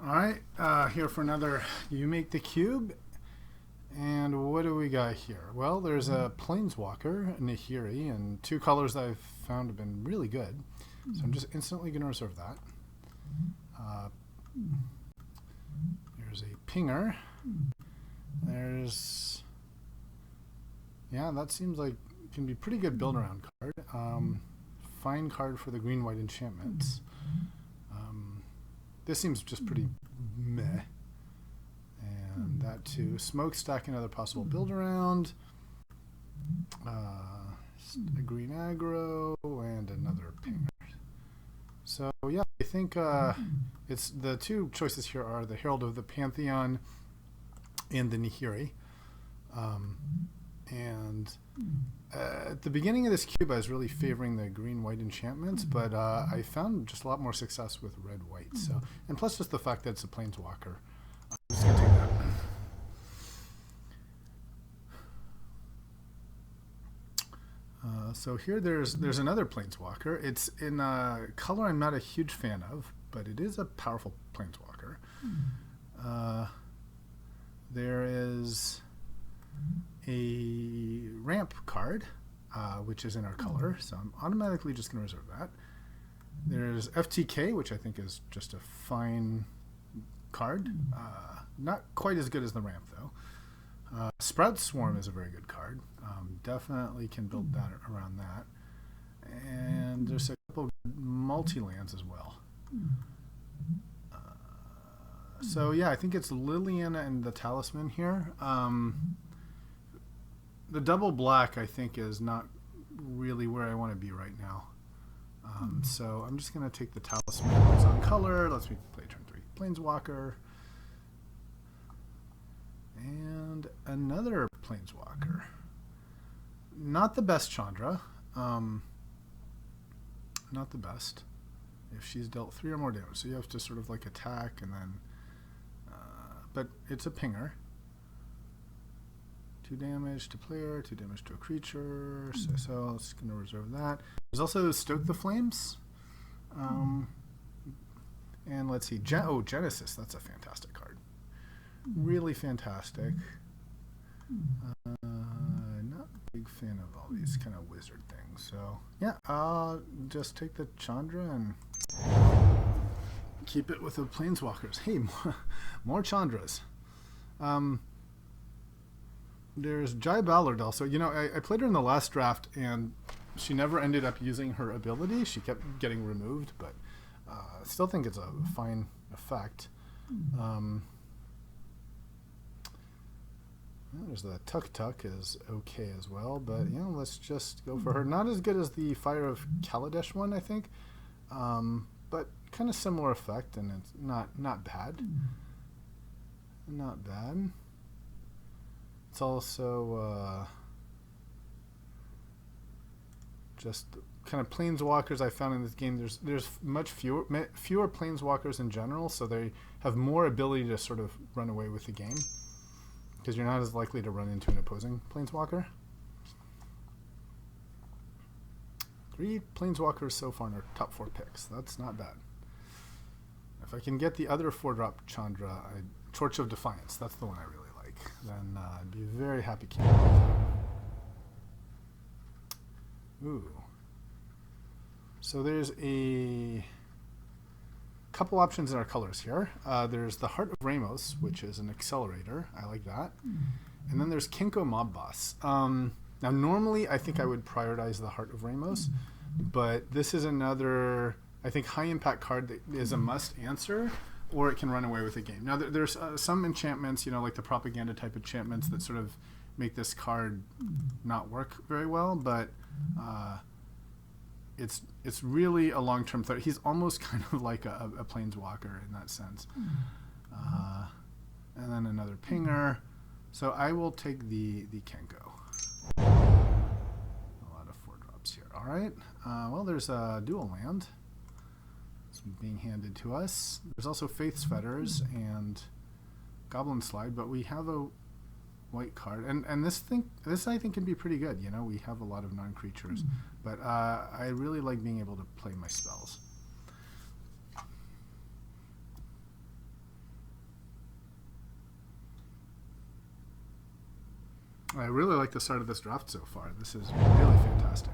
All right, here for another You Make the Cube. And what do we got here? Well, there's a Planeswalker, Nahiri, and two colors that I've found have been really good. So I'm just instantly going to reserve that. There's a Pinger. There's... Yeah, that seems like it can be a pretty good build-around card. Fine card for the green-white enchantments. This seems just pretty meh. And that too. Smokestack, another possible build-around. A green aggro, and another Pinger. So yeah, I think it's the two choices here are the Herald of the Pantheon and the Nahiri. At the beginning of this cube, I was really favoring the green-white enchantments, but I found just a lot more success with red-white. So, and plus just the fact that it's a Planeswalker. I'm just gonna take that. So here there's another Planeswalker. It's in a color I'm not a huge fan of, but it is a powerful Planeswalker. There is a ramp card, which is in our color, so I'm automatically just going to reserve that. There's FTK, which I think is just a fine card. Not quite as good as the ramp, though. Sprout Swarm is a very good card. Definitely can build that around that. And there's a couple of multi-lands as well. So yeah, I think it's Liliana and the Talisman here. The double black, I think, is not really where I want to be right now. So I'm just going to take the Talisman. It's on color. Let's play turn 3. Planeswalker. And another Planeswalker. Not the best Chandra. Not the best. If she's dealt 3 or more damage. So you have to sort of like attack and then... but it's a Pinger. 2 damage to player, 2 damage to a creature. So it's going to reserve that. There's also Stoke the Flames. And let's see. Genesis. That's a fantastic card. Really fantastic. Not a big fan of all these kind of wizard things. So yeah, I'll just take the Chandra and keep it with the Planeswalkers. Hey, more Chandras. There's Jai Ballard also. You know, I played her in the last draft, and she never ended up using her ability. She kept getting removed, but I still think it's a fine effect. There's the Tuk is okay as well, but you know, let's just go for her. Not as good as the Fire of Kaladesh one, I think, but kind of similar effect, and it's not bad. Not bad. It's also just kind of planeswalkers I found in this game. There's much fewer planeswalkers in general, so they have more ability to sort of run away with the game because you're not as likely to run into an opposing planeswalker. 3 planeswalkers so far in our top 4 picks. That's not bad. If I can get the other 4-drop Chandra, Torch of Defiance, that's the one I really like, then I'd be very happy keeping it. Ooh. So there's a couple options in our colors here. There's the Heart of Ramos, which is an accelerator. I like that. And then there's Kinko Mob Boss. Now, normally I think I would prioritize the Heart of Ramos, but this is another, I think, high-impact card that is a must-answer, or it can run away with the game. Now, there's some enchantments, you know, like the propaganda-type enchantments that sort of make this card not work very well, but it's really a long-term threat. He's almost kind of like a planeswalker in that sense. And then another Pinger. So I will take the Kenko. A lot of 4-drops here. All right. Well, there's a dual land. It's being handed to us. There's also Faith's Fetters and Goblin Slide, but we have a white card, and this I think can be pretty good. You know, we have a lot of non-creatures, but I really like being able to play my spells. I really like the start of this draft so far. This is really fantastic.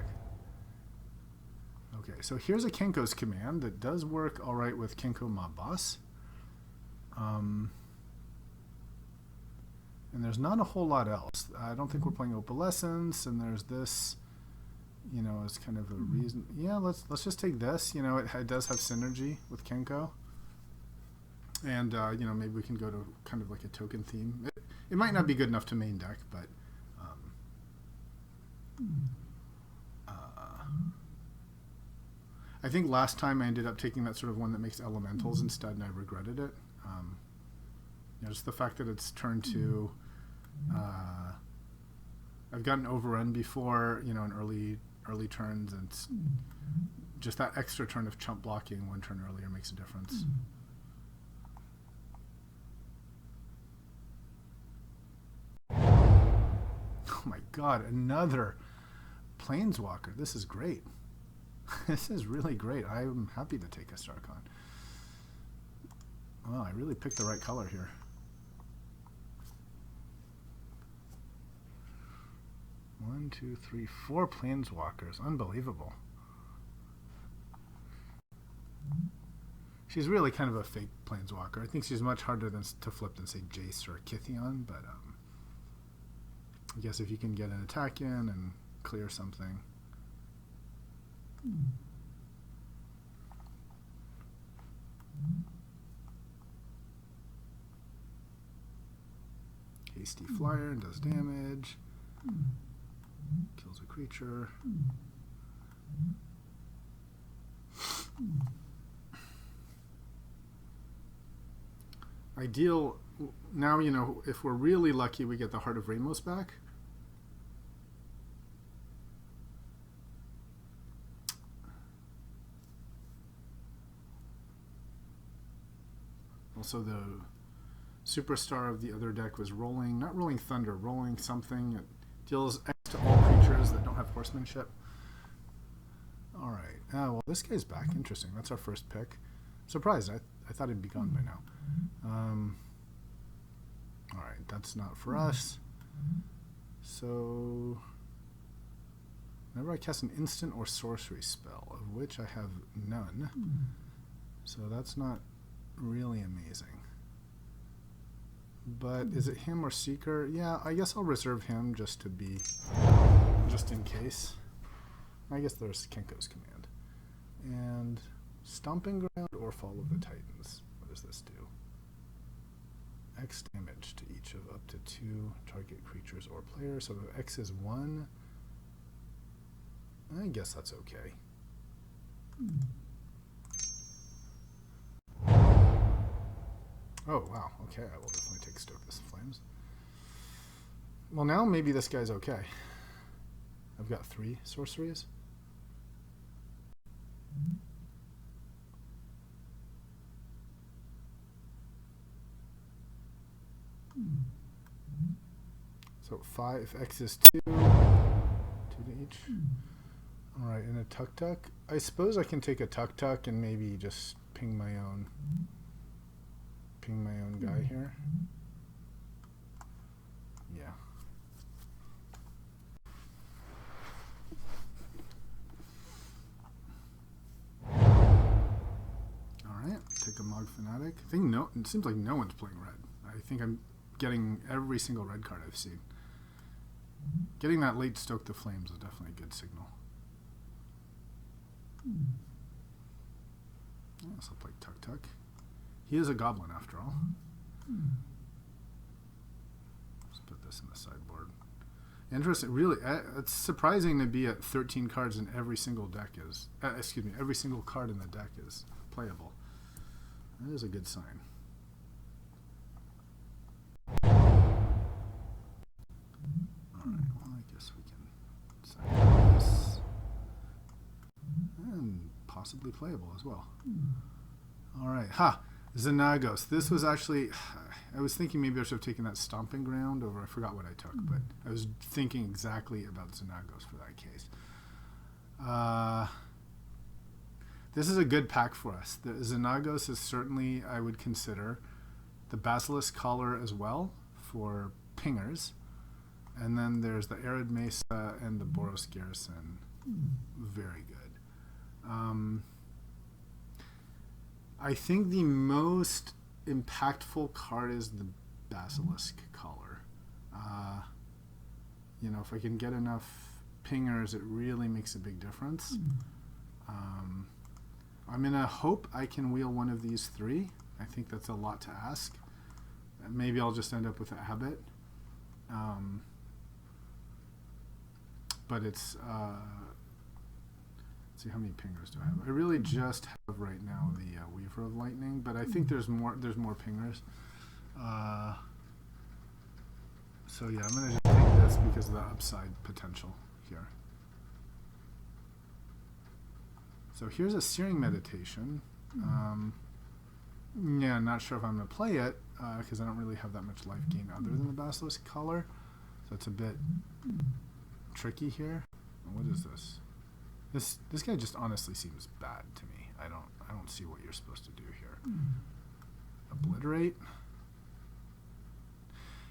Okay, so here's a Kenko's command that does work all right with Kenko Mob Boss. And there's not a whole lot else. I don't think we're playing Opalescence, and there's this, you know, as kind of a reason. Yeah, let's just take this. You know, it does have synergy with Kenko. And, you know, maybe we can go to kind of like a token theme. It might not be good enough to main deck, but I think last time I ended up taking that sort of one that makes elementals instead, and I regretted it. You know, just the fact that it's turn 2. I've gotten overrun before, you know, in early turns, and just that extra turn of chump blocking one turn earlier makes a difference. Oh my god, another Planeswalker. This is great. This is really great. I'm happy to take a Starcon. Well, I really picked the right color here. 1, 2, 3, 4 Planeswalkers. Unbelievable. She's really kind of a fake Planeswalker. I think she's much harder to flip than, say, Jace or Kithion, but I guess if you can get an attack in and clear something. Hasty Flyer and does damage. Kills a creature. Ideal. Now, you know, if we're really lucky, we get the Heart of Ramos back. Also, the superstar of the other deck was not rolling Thunder, rolling something. It deals X to all creatures that don't have horsemanship. All right. Well, this guy's back. Interesting. That's our first pick. Surprised. I thought he'd be gone by now. All right. That's not for us. So, whenever I cast an instant or sorcery spell, of which I have none, so that's not really amazing. But is it him or Seeker? Yeah, I guess I'll reserve him just in case. I guess there's Kenko's command. And Stomping Ground or Fall of the Titans. What does this do? X damage to each of up to 2 target creatures or players. So if X is 1, I guess that's okay. Oh, wow. Okay, I will definitely take Stoke the Flames. Well, now maybe this guy's okay. I've got 3 sorceries. So 5, X is 2. 2 to each. Alright, and a Tuk-Tuk. I suppose I can take a Tuk-Tuk and maybe just ping my own guy here. Yeah. Alright, take a Mog Fanatic. I think it seems like no one's playing red. I think I'm getting every single red card I've seen. Getting that late Stoke the Flames is definitely a good signal. Yes, I'll play Tuk-Tuk. He is a goblin after all. Let's put this in the sideboard. Interesting. Really, it's surprising to be at 13 cards and every single deck is, every single card in the deck is playable. That is a good sign. Alright, well, I guess we can set this. And possibly playable as well. Alright, Xenagos. This was actually, I was thinking maybe I should have taken that Stomping Ground over, I forgot what I took, but I was thinking exactly about Xenagos for that case. This is a good pack for us. The Xenagos is certainly, I would consider, the Basilisk Collar as well for pingers. And then there's the Arid Mesa and the Boros Garrison. Very good. I think the most impactful card is the Basilisk Collar. You know, if I can get enough pingers, it really makes a big difference. I'm going to hope I can wheel one of these three. I think that's a lot to ask. Maybe I'll just end up with a habit. But it's... let's see, how many pingers do I have? I really just have right now the Weaver of Lightning, but I think there's more pingers. So yeah, I'm going to just take this because of the upside potential here. So here's a Searing Meditation. Yeah, not sure if I'm going to play it because I don't really have that much life gain other than the Basilisk Collar. So it's a bit tricky here. What is this? This guy just honestly seems bad to me. I don't see what you're supposed to do here. Obliterate.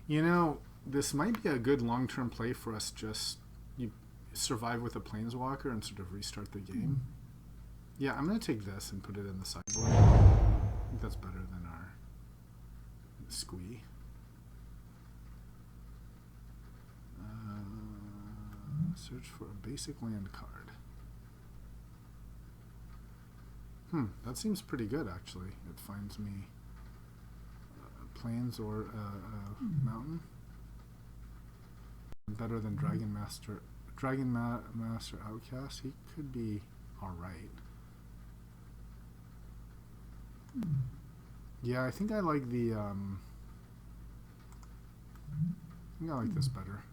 You know, this might be a good long-term play for us. Just you survive with a Planeswalker and sort of restart the game. Yeah, I'm going to take this and put it in the sideboard. I think that's better than our squee. Search for a basic land card. That seems pretty good, actually. It finds me plains or mountain. Better than Dragon Master Outcast. He could be all right. Yeah, I think I like the. I think I like this better.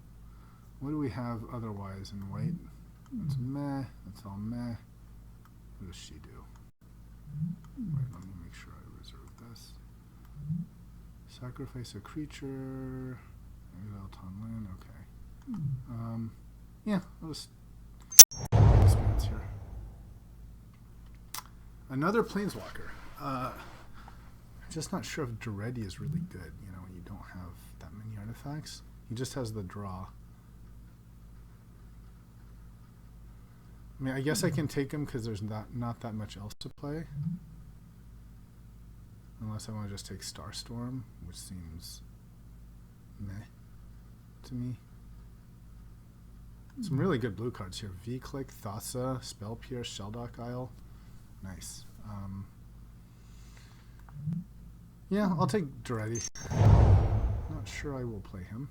What do we have otherwise in white? That's meh. That's all meh. What does she do? Wait, let me make sure I reserve this. Sacrifice a creature. Exile land. Okay. Yeah, I'll just expanse here. Another Planeswalker. I'm just not sure if Duretti is really good. You know, when you don't have that many artifacts. He just has the draw. I mean, I guess I can take him because there's not that much else to play. Unless I want to just take Starstorm, which seems meh to me. Some really good blue cards here. V-Click, Thassa, Spell Pierce, Shelldock Isle. Nice. Yeah, I'll take Duretti. Not sure I will play him.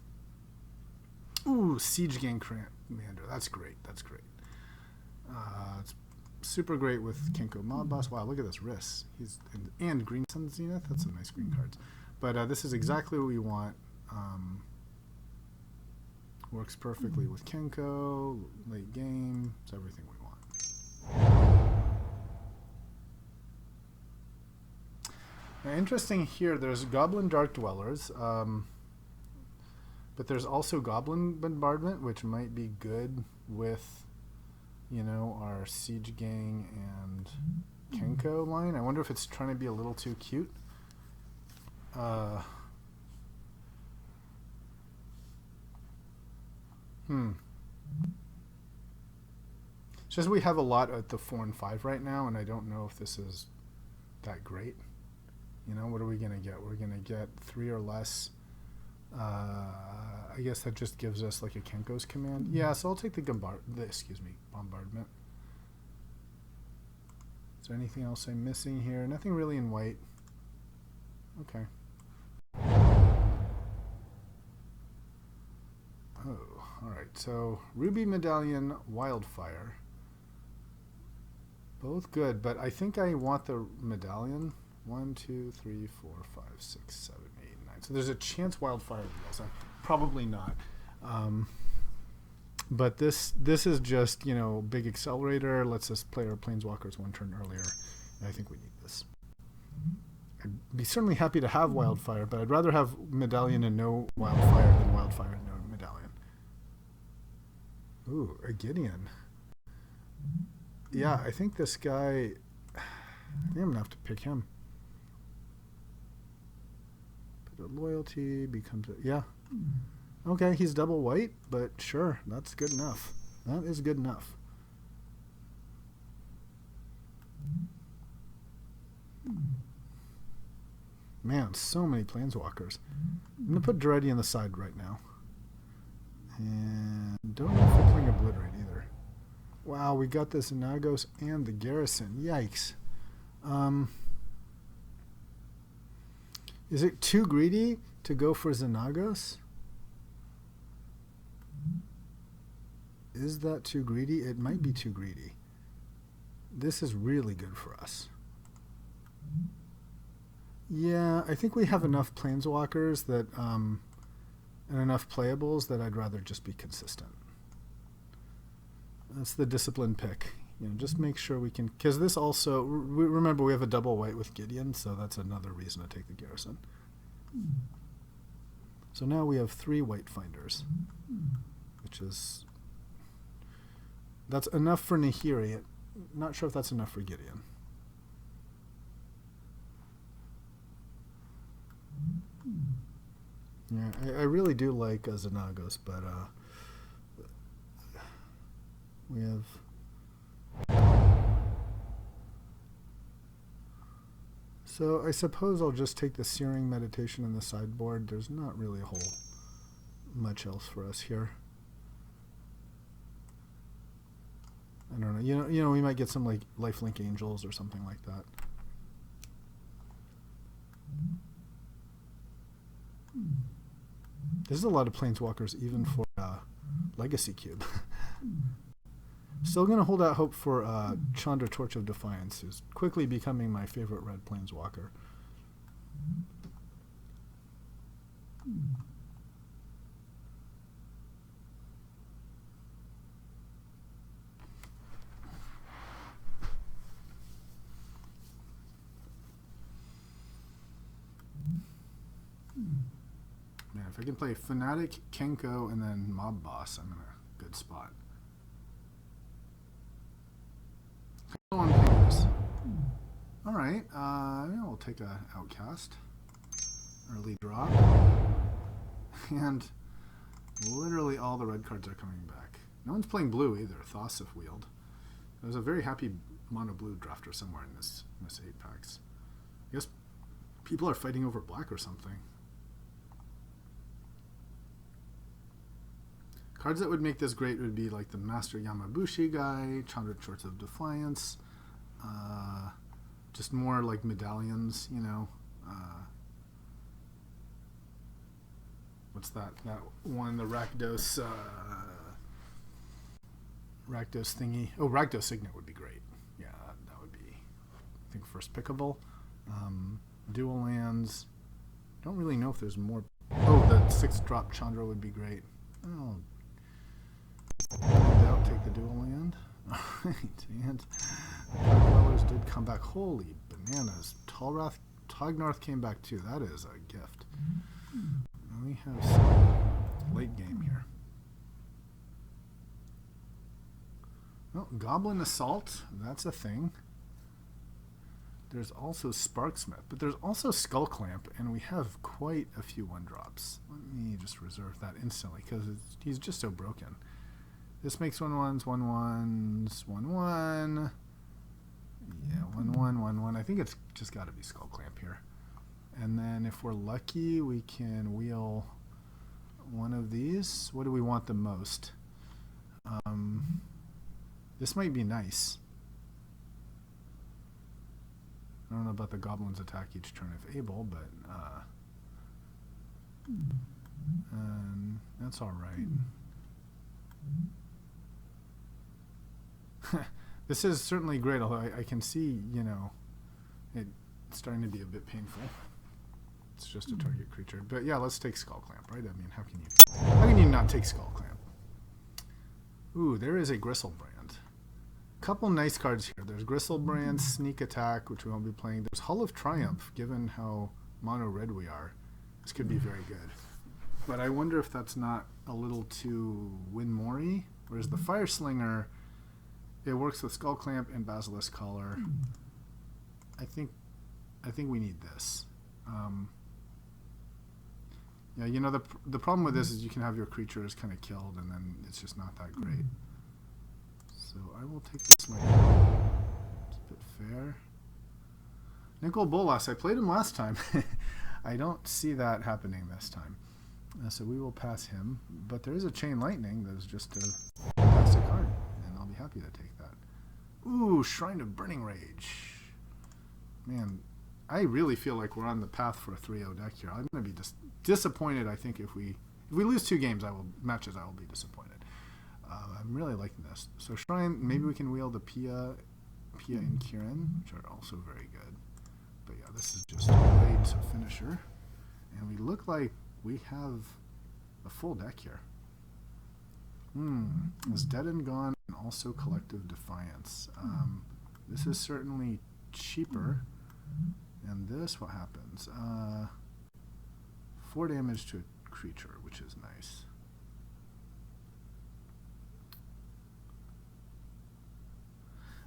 Ooh, Siege Gang Commander. That's great. That's great. It's super great with Kenko Mob Boss. Wow, look at this Riss. And Green Sun Zenith. That's some nice green cards. But this is exactly what we want. Works perfectly with Kenko, late game. It's everything we want. Now, interesting here, there's Goblin Dark Dwellers. But there's also Goblin Bombardment, which might be good with, you know, our Siege Gang and Kenko line. I wonder if it's trying to be a little too cute. It's just we have a lot at the 4 and 5 right now, and I don't know if this is that great. You know, what are we going to get? We're going to get 3 or less. I guess that just gives us like a Kenko's command. Yeah, so I'll take the bombardment. Is there anything else I'm missing here? Nothing really in white. Okay. Oh, all right. So Ruby Medallion, Wildfire. Both good, but I think I want the Medallion. 1, 2, 3, 4, 5, 6, 7, 8, 9. So there's a chance Wildfire deals. Probably not. But this is just, you know, big accelerator. Lets us play our Planeswalkers 1 turn earlier. And I think we need this. I'd be certainly happy to have Wildfire, but I'd rather have Medallion and no Wildfire than Wildfire and no Medallion. Ooh, a Gideon. Yeah, I think this guy... I think I'm going to have to pick him. Put a loyalty, becomes a... Yeah. Okay, he's double white, but sure, that's good enough. That is good enough. Man, so many planeswalkers. I'm going to put Duretti on the side right now. And don't know if we're playing Obliterate either. Wow, we got the Xenagos and the Garrison. Yikes. Is it too greedy to go for Xenagos? Is that too greedy? It might be too greedy. This is really good for us. Yeah, I think we have enough planeswalkers that, and enough playables that I'd rather just be consistent. That's the discipline pick. You know, just make sure we can, because this also, remember we have a double white with Gideon, so that's another reason to take the Garrison. So now we have 3 white finders, which is, that's enough for Nahiri. Not sure if that's enough for Gideon. Yeah, I really do like Xenagos, but we have. So I suppose I'll just take the Searing Meditation in the sideboard. There's not really a whole much else for us here. I don't know. You know, we might get some like Lifelink Angels or something like that. There's a lot of planeswalkers even for Legacy Cube. Still going to hold out hope for Chandra Torch of Defiance, who's quickly becoming my favorite red planeswalker. Man, if I can play Fnatic, Kenko, and then Mob Boss, I'm in a good spot. Alright, we'll take a Outcast. Early drop. And literally all the red cards are coming back. No one's playing blue either, Thossif Wield. There's a very happy mono blue drafter somewhere in this 8 packs. I guess people are fighting over black or something. Cards that would make this great would be like the Master Yamabushi guy, Chandra Torch of Defiance, just more like medallions, you know. What's that one, the Rakdos thingy? Oh, Rakdos Signet would be great. Yeah, that would be, I think, first pickable. Dual lands. Don't really know if there's more. Oh, the 6-drop Chandra would be great. Oh, I'll take the dual land. Alright, and the Dark Dwellers did come back. Holy bananas. Tognorth came back too. That is a gift. And we have some late game here. Oh, Goblin Assault. That's a thing. There's also Sparksmith, but there's also Skull Clamp, and we have quite a few 1-drops. Let me just reserve that instantly, because he's just so broken. This makes 1/1s, 1/1s, 1/1. Yeah, 1/1, 1/1. I think it's just got to be Skull Clamp here. And then if we're lucky, we can wheel one of these. What do we want the most? This might be nice. I don't know about the goblins attack each turn if able, but that's all right. This is certainly great, although I can see, you know, it starting to be a bit painful. It's just a target creature. But yeah, let's take Skull Clamp, right? I mean, how can you not take Skull Clamp? Ooh, there is a Gristlebrand. Couple nice cards here. There's Gristlebrand, Sneak Attack, which we won't be playing. There's Hull of Triumph, given how mono red we are. This could be very good. But I wonder if that's not a little too Win-Mori. Whereas the Fire Slinger, it works with Skull Clamp and Basilisk Collar. I think we need this. Yeah, you know, the problem with this is you can have your creatures kind of killed, and then it's just not that great. So I will take this one. It's a bit fair. Nicol Bolas, I played him last time. I don't see that happening this time. So we will pass him. But there is a Chain Lightning that is just a fantastic card, and I'll be happy to take that. Ooh, Shrine of Burning Rage. Man, I really feel like we're on the path for a 3-0 deck here. I'm going to be disappointed, I think, if we lose 2 games, I will be disappointed. I'm really liking this. So Shrine, maybe we can wheel the Pia and Kieran, which are also very good. But yeah, this is just a great finisher. And we look like we have a full deck here. It's Dead and Gone and also Collective Defiance. This is certainly cheaper. And this, what happens? 4 damage to a creature, which is nice.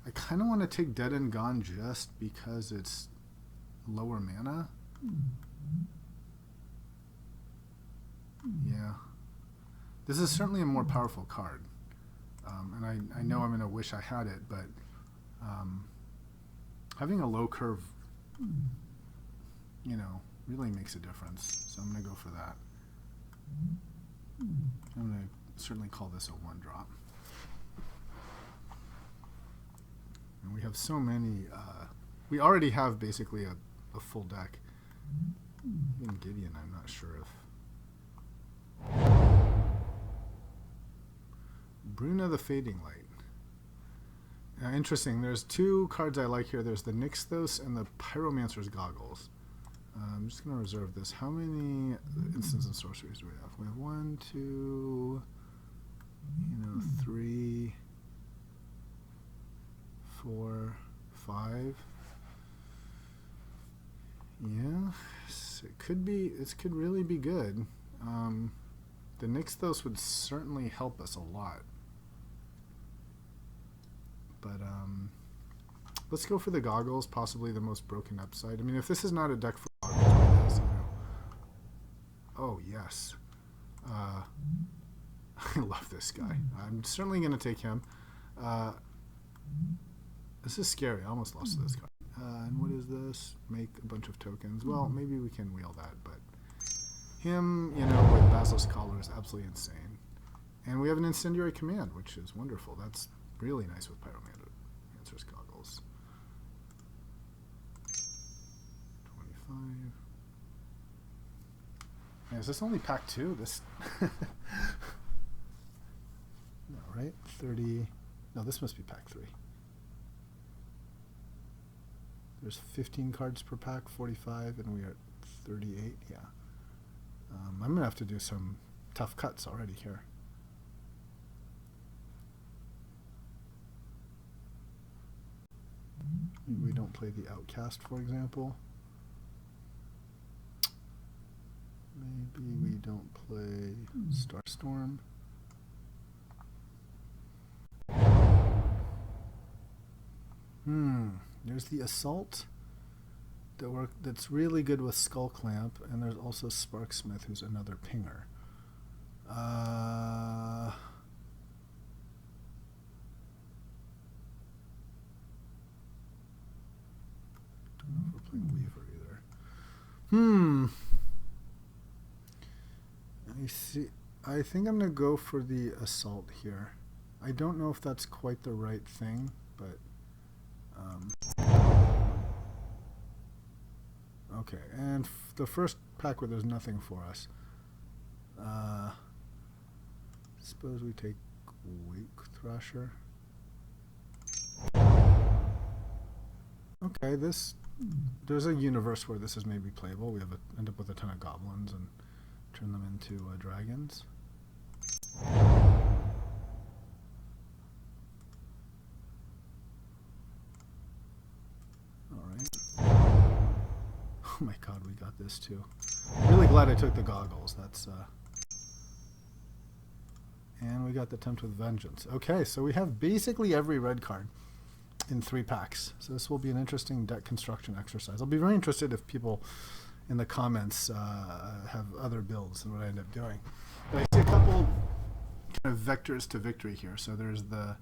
I kind of want to take Dead and Gone just because it's lower mana. Yeah. This is certainly a more powerful card. And I know I'm going to wish I had it, but having a low curve, you know, really makes a difference. So I'm going to go for that. I'm going to certainly call this a 1-drop. And we have so many, we already have basically a full deck. Even Gideon, I'm not sure if. Bruna the Fading Light. Interesting, there's 2 cards I like here. There's the Nixthos and the Pyromancer's Goggles. I'm just going to reserve this. How many instants and sorceries do we have? We have 1, 2, 3, 4, 5. Yeah, it could really be good. The Nixthos would certainly help us a lot. But let's go for the Goggles, possibly the most broken upside. I mean, if this is not a deck for Goggles, what is, Oh, yes. I love this guy. I'm certainly going to take him. This is scary. I almost lost to this card. And what is this? Make a bunch of tokens. Well, maybe we can wheel that, but him, with Basilisk Collar is absolutely insane. And we have an Incendiary Command, which is wonderful. That's really nice with Pyromancer's Goggles. 25. Yeah, is this only pack 2? This. No, right? 30. No, this must be pack 3. There's 15 cards per pack, 45, and we are at 38. Yeah. I'm going to have to do some tough cuts already here. Maybe we don't play the Outcast, for example. Maybe we don't play Starstorm. There's the Assault that's really good with Skull Clamp, and there's also Sparksmith, who's another pinger. Don't know if we're playing Weaver either. I think I'm going to go for the Assault here. I don't know if that's quite the right thing, but okay, and the first pack where there's nothing for us. Suppose we take Wake Thrasher. Okay, there's a universe where this is maybe playable. We end up with a ton of goblins and turn them into dragons. Oh my god, we got this too. Really glad I took the Goggles. And we got the Tempt with Vengeance. Okay, so we have basically every red card in 3 packs. So this will be an interesting deck construction exercise. I'll be very interested if people, in the comments have other builds than what I end up doing. But I see a couple kind of vectors to victory here. So there's the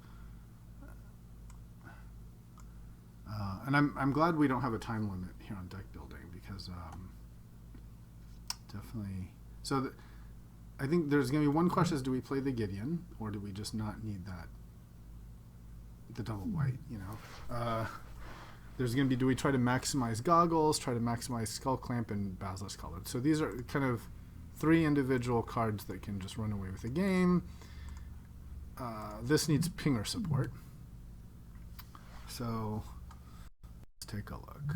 and I'm glad we don't have a time limit here on deck building, because definitely. So I think there's going to be one question: is do we play the Gideon, or do we just not need that? The double white, you know. There's going to be: do we try to maximize Goggles, try to maximize Skull Clamp, and Basilisk Collar? So these are kind of 3 individual cards that can just run away with the game. This needs pinger support. So let's take a look.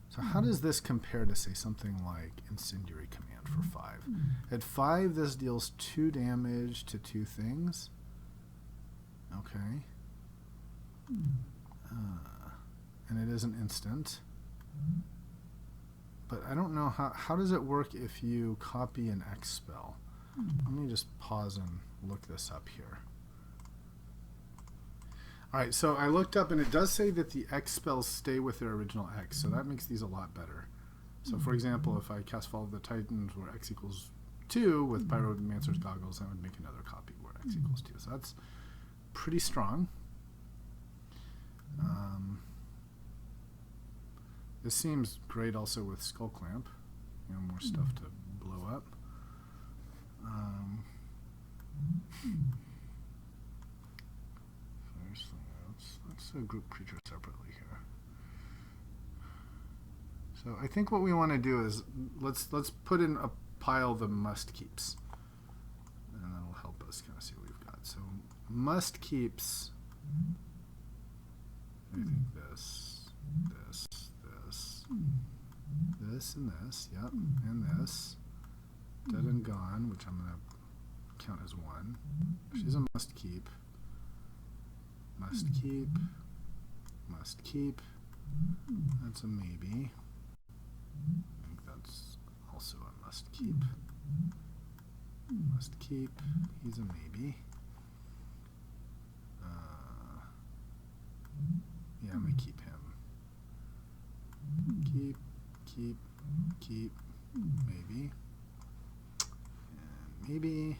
So how does this compare to, say, something like Incendiary Command for 5? At 5, this deals 2 damage to 2 things. Okay. And it is an instant. But I don't know how does it work if you copy an X spell? Let me just pause and look this up here. All right, so I looked up, and it does say that the X spells stay with their original X, so that makes these a lot better. So, for example, if I cast Fall of the Titans where X equals 2 with Pyromancer's Goggles, that would make another copy where X equals 2. So that's pretty strong. This seems great also with Skull Clamp. You know, more stuff to blow up. Let's group creatures separately here. So I think what we want to do is let's put in a pile the must keeps, and that'll help us kind of see what we've got. So must keeps. I think this, and this, yep, and this. Dead and Gone, which I'm going to count as 1. She's a must keep. Must keep. Must keep. That's a maybe. I think that's also a must keep. Must keep. He's a maybe. Yeah, I'm going to keep him. Keep, maybe. And maybe.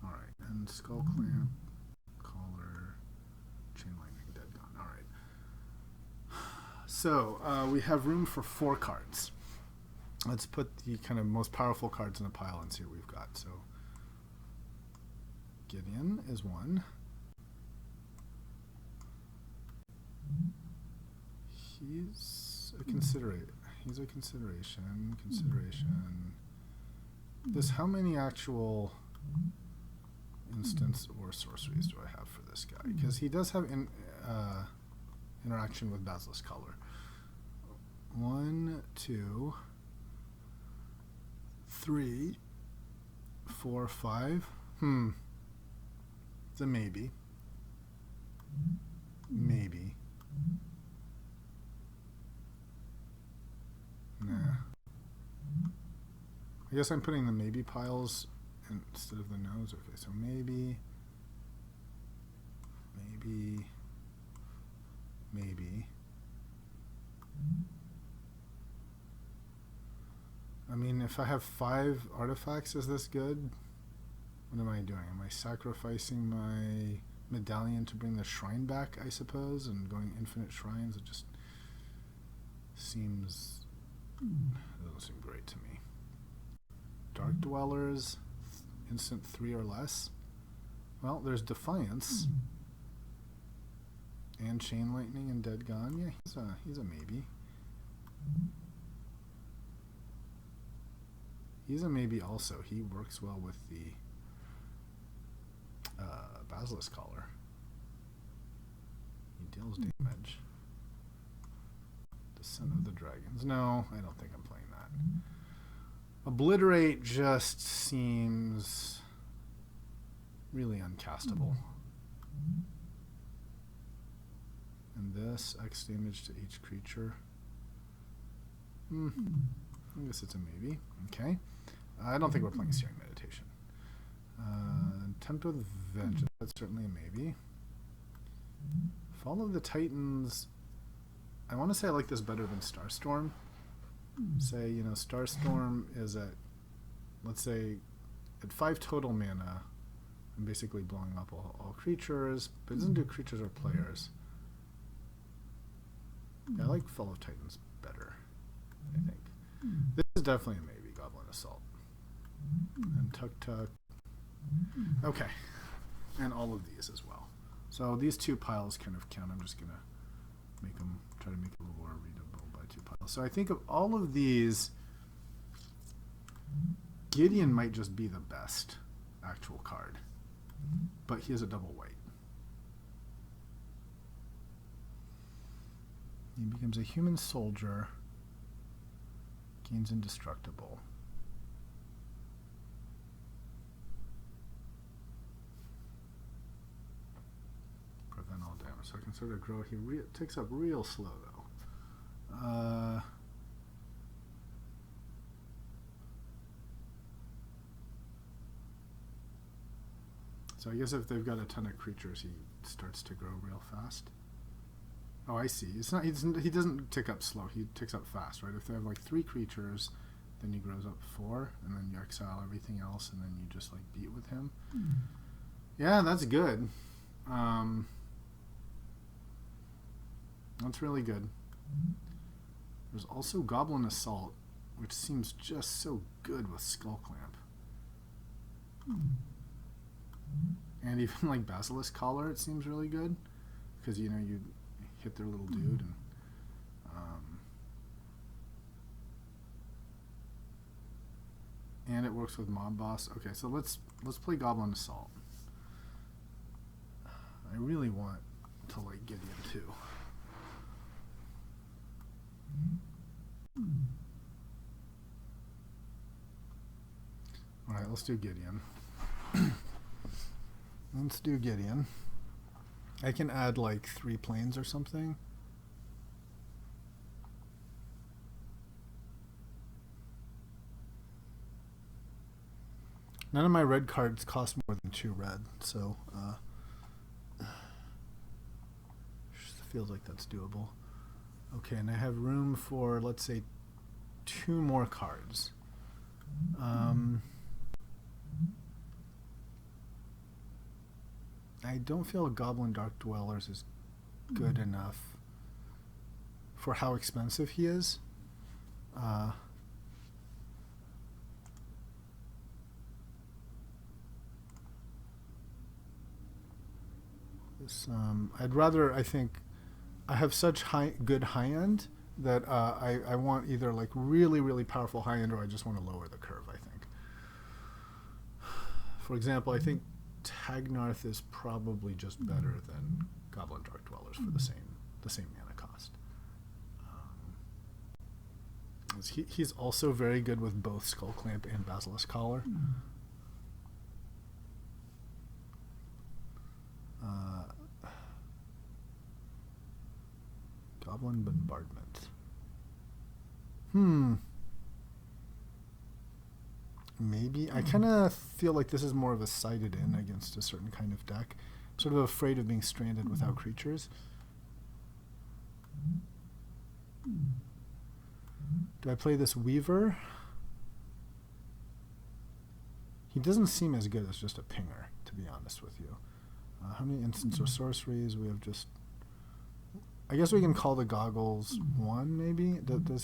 Alright, and Skull Clamp, Collar, Chain Lightning, Dead Gone. Alright. So, we have room for 4 cards. Let's put the kind of most powerful cards in a pile and see what we've got. So, Gideon is 1. He's a consideration. This, how many actual instants or sorceries do I have for this guy? Because he does have interaction with Basilisk Collar. 1, 2, 3, 4, 5. It's a maybe. Maybe. Nah. I guess I'm putting the maybe piles instead of the no's. Okay, so maybe. I mean, if I have 5 artifacts, is this good? What am I doing? Am I sacrificing my medallion to bring the shrine back, I suppose, and going infinite shrines? It just seems... doesn't seem great to me. Dark Dwellers, instant 3 or less. Well, there's Defiance. And Chain Lightning and Dead Gone. Yeah, he's a maybe. He's a maybe also. He works well with the Basilisk Collar. He deals damage. Descent of the Dragons. No, I don't think I'm playing that. Obliterate just seems really uncastable. And this, X damage to each creature. I guess it's a maybe. Okay. I don't think we're playing Searing Meditation. Tempt with Vengeance, that's certainly a maybe. Fall of the Titans I want to say I like this better than Starstorm. Say, you know, Starstorm is at, let's say, at 5 total mana, I'm basically blowing up all creatures, but it doesn't do creatures or players. Yeah, I like Fall of Titans better, I think. This is definitely a maybe, Goblin Assault. And Tuk. Okay. And all of these as well. So these 2 piles kind of count. I'm just going to make them, try to make it a little more readable by 2 piles. So I think of all of these, Gideon might just be the best actual card. But he has a double white. He becomes a human soldier, gains indestructible. Prevent all damage. So I can sort of grow. He takes up real slow though. So I guess if they've got a ton of creatures, he starts to grow real fast. Oh, I see. It's not. He doesn't tick up slow. He ticks up fast, right? If they have like 3 creatures, then he grows up 4, and then you exile everything else, and then you just like beat with him. Yeah, that's good. That's really good. There's also Goblin Assault, which seems just so good with Skull Clamp. And even like Basilisk Collar, it seems really good, because you know you hit their little dude, and it works with Mob Boss. Okay, so let's play Goblin Assault. I really want to like Gideon too. All right, let's do Gideon. Let's do Gideon. I can add like 3 planes or something. None of my red cards cost more than 2 red, so feels like that's doable. Okay, and I have room for, let's say, 2 more cards. I don't feel Goblin Dark Dwellers is good enough for how expensive he is. I'd rather, I think, I have such good high end that I want either like really, really powerful high end, or I just want to lower the curve, I think. For example, I think Tagnarth is probably just better than Goblin Dark Dwellers for the same mana cost. He's also very good with both Skull Clamp and Basilisk Collar. Goblin Bombardment. Maybe. I kind of feel like this is more of a sided in against a certain kind of deck. I'm sort of afraid of being stranded without creatures. Do I play this Weaver? He doesn't seem as good as just a pinger, to be honest with you. How many instants or sorceries? We have just... I guess we can call the goggles 1, maybe? I'm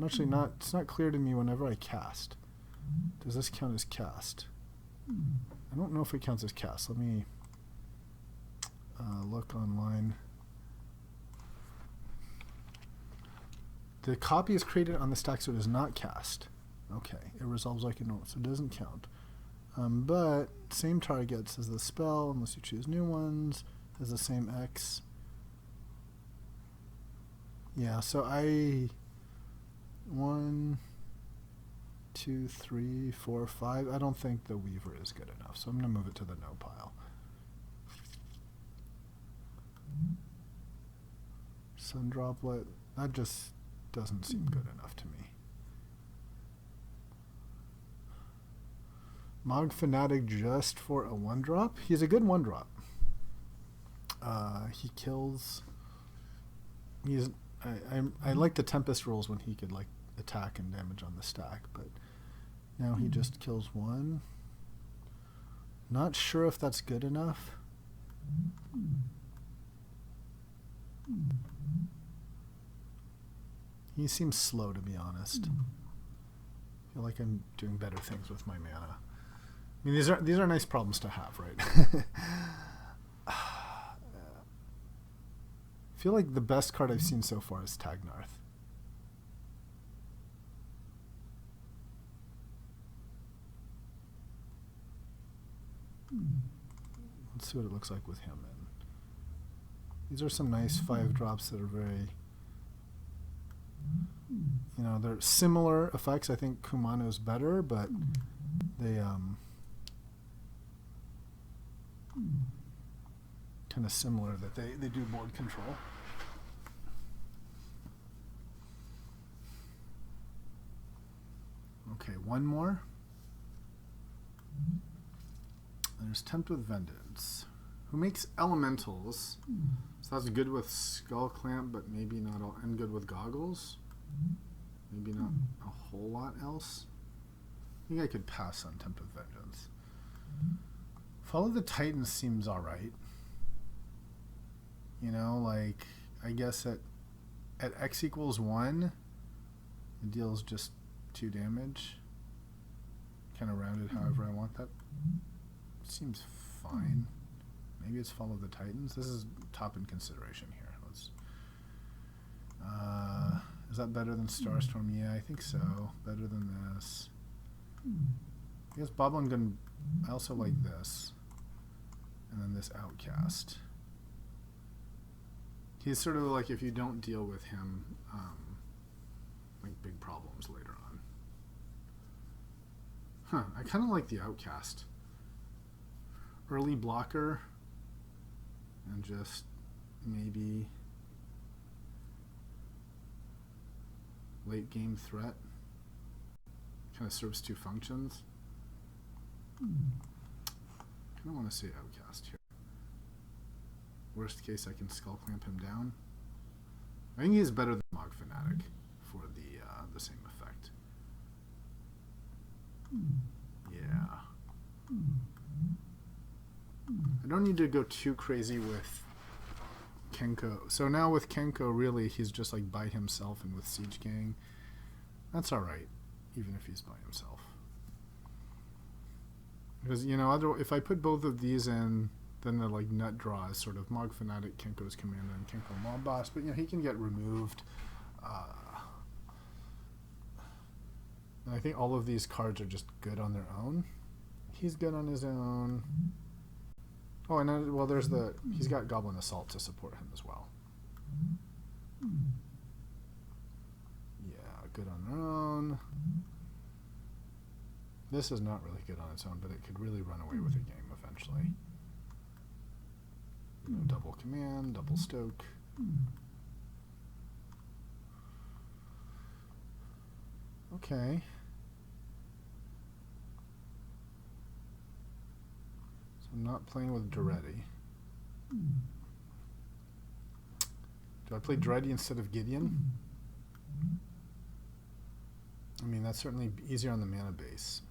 actually not... It's not clear to me whenever I cast. Does this count as cast? I don't know if it counts as cast. Let me look online. The copy is created on the stack, so it is not cast. Okay, it resolves like a normal, so it doesn't count. But same targets as the spell, unless you choose new ones, has the same X. Yeah, so 1, 2, 3, 4, 5. I don't think the Weaver is good enough, so I'm going to move it to the no pile. Sun Droplet, that just doesn't seem good enough to me. Mog Fanatic just for a 1-drop. He's a good 1-drop. He kills... I like the Tempest rules when he could like attack and damage on the stack, but now he just kills one. Not sure if that's good enough. He seems slow, to be honest. I feel like I'm doing better things with my mana. I mean, these are nice problems to have, right? I feel like the best card I've seen so far is Tagnarth. Let's see what it looks like with him. And these are some nice 5-drops that are very, you know, they're similar effects. I think Kumano's better, but they kind of similar that they do board control. Okay, one more. There's Tempt with Vengeance, who makes elementals. So that's good with Skull Clamp, but maybe not all, and good with Goggles. Maybe not a whole lot else. I think I could pass on Tempt with Vengeance. Follow the Titans seems alright. You know, like, I guess at X equals 1, it deals just 2 damage. Kind of rounded however I want that. Seems fine. Maybe it's Follow the Titans. This is top in consideration here. Let's. Is that better than Starstorm? Yeah, I think so. Better than this. I guess Boblin Gun. I also like this, and then this Outcast. He's sort of like if you don't deal with him, like big problems later on. Huh? I kind of like the Outcast. Early blocker, and just maybe late game threat. Kind of serves 2 functions. Kind of want to say Outcast here. Worst case, I can Skull Clamp him down. I think he's better than Mog Fanatic for the same effect. Yeah. I don't need to go too crazy with Kenko. So now with Kenko, really, he's just like by himself, and with Siege Gang, that's alright, even if he's by himself. Because, you know, if I put both of these in, then the like nut draw is sort of Mog Fanatic, Kenko's Commander, and Kenko Mob Boss, but you know, he can get removed. And I think all of these cards are just good on their own. He's good on his own. Oh, and then, well, there's he's got Goblin Assault to support him as well. Yeah, good on their own. This is not really good on its own, but it could really run away with the game eventually. You know, double command, double stoke. Okay. I'm not playing with Duretti. Do I play Duretti instead of Gideon? I mean, that's certainly easier on the mana base.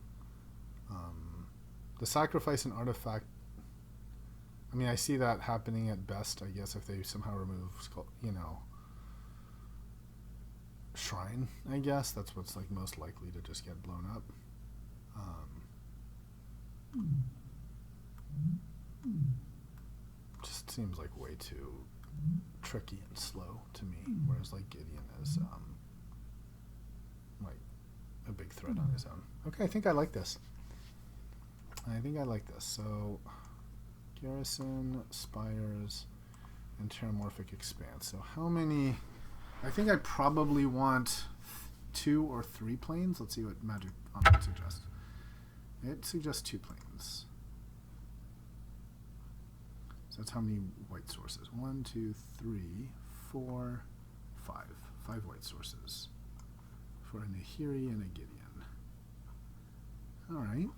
The sacrifice and artifact, I mean, I see that happening at best, I guess, if they somehow remove, you know, Shrine, I guess. That's what's like most likely to just get blown up. Just seems like way too tricky and slow to me, whereas like Gideon is like a big threat on his own. Okay, I think I like this. So Garrison, Spires, and Terramorphic Expanse. So how many? I think I probably want 2 or 3 planes. Let's see what Magic Online suggests. It suggests 2 planes. So that's how many white sources. 1, 2, 3, 4, 5. 5 white sources for a Nahiri and a Gideon. All right.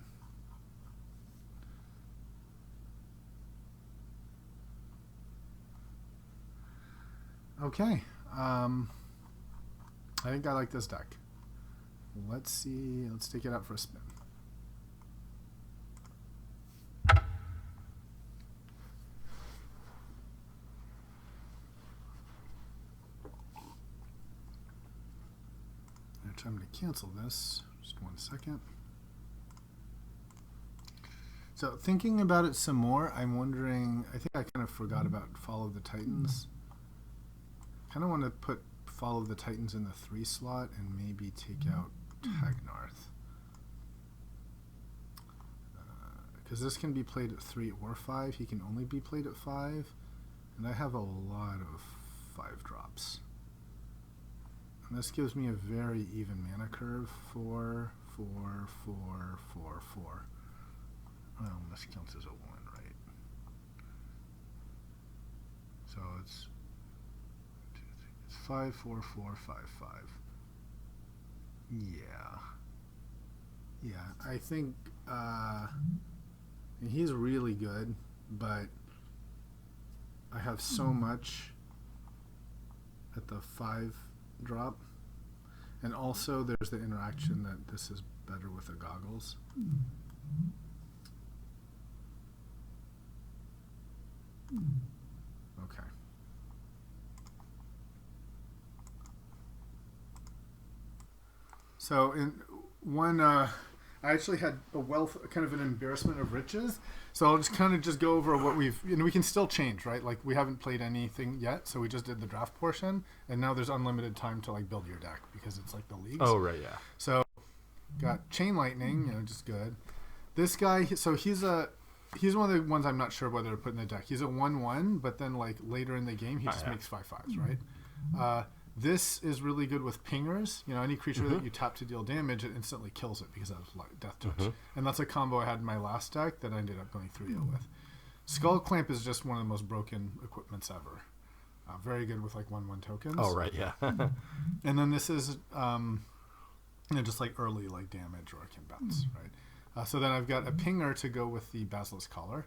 Okay. I think I like this deck. Let's see. Let's take it out for a spin. I'm going to cancel this. Just 1 second. So thinking about it some more, I'm wondering, I think I kind of forgot about Follow the Titans. Kind of want to put Follow the Titans in the 3 slot and maybe take out Tagnarth. Because this can be played at 3 or 5. He can only be played at 5. And I have a lot of 5 drops. And this gives me a very even mana curve. 4, 4, 4, 4, 4. Well, this counts as a 1, right? So it's 5, 4, 4, 5, 5. Yeah, I think he's really good, but I have so much at the 5 drop, and also there's the interaction that this is better with the goggles. Okay. So in one, I actually had a wealth, kind of an embarrassment of riches. So I'll just kind of just go over what we've, we can still change, right? Like we haven't played anything yet, so we just did the draft portion, and now there's unlimited time to like build your deck because it's like the leagues. Oh right, yeah. So got Chain Lightning, just good. This guy, so he's one of the ones I'm not sure whether to put in the deck. He's a 1/1, but then like later in the game he just makes 5/5s, right? This is really good with pingers. Any creature that you tap to deal damage, it instantly kills it because of Death Touch. And that's a combo I had in my last deck that I ended up going 3-0 with. Skull Clamp is just one of the most broken equipments ever. Very good with like 1/1 tokens. Oh right, yeah. And then this is just like early like damage or it can bounce, right? So then I've got a pinger to go with the Basilisk Collar.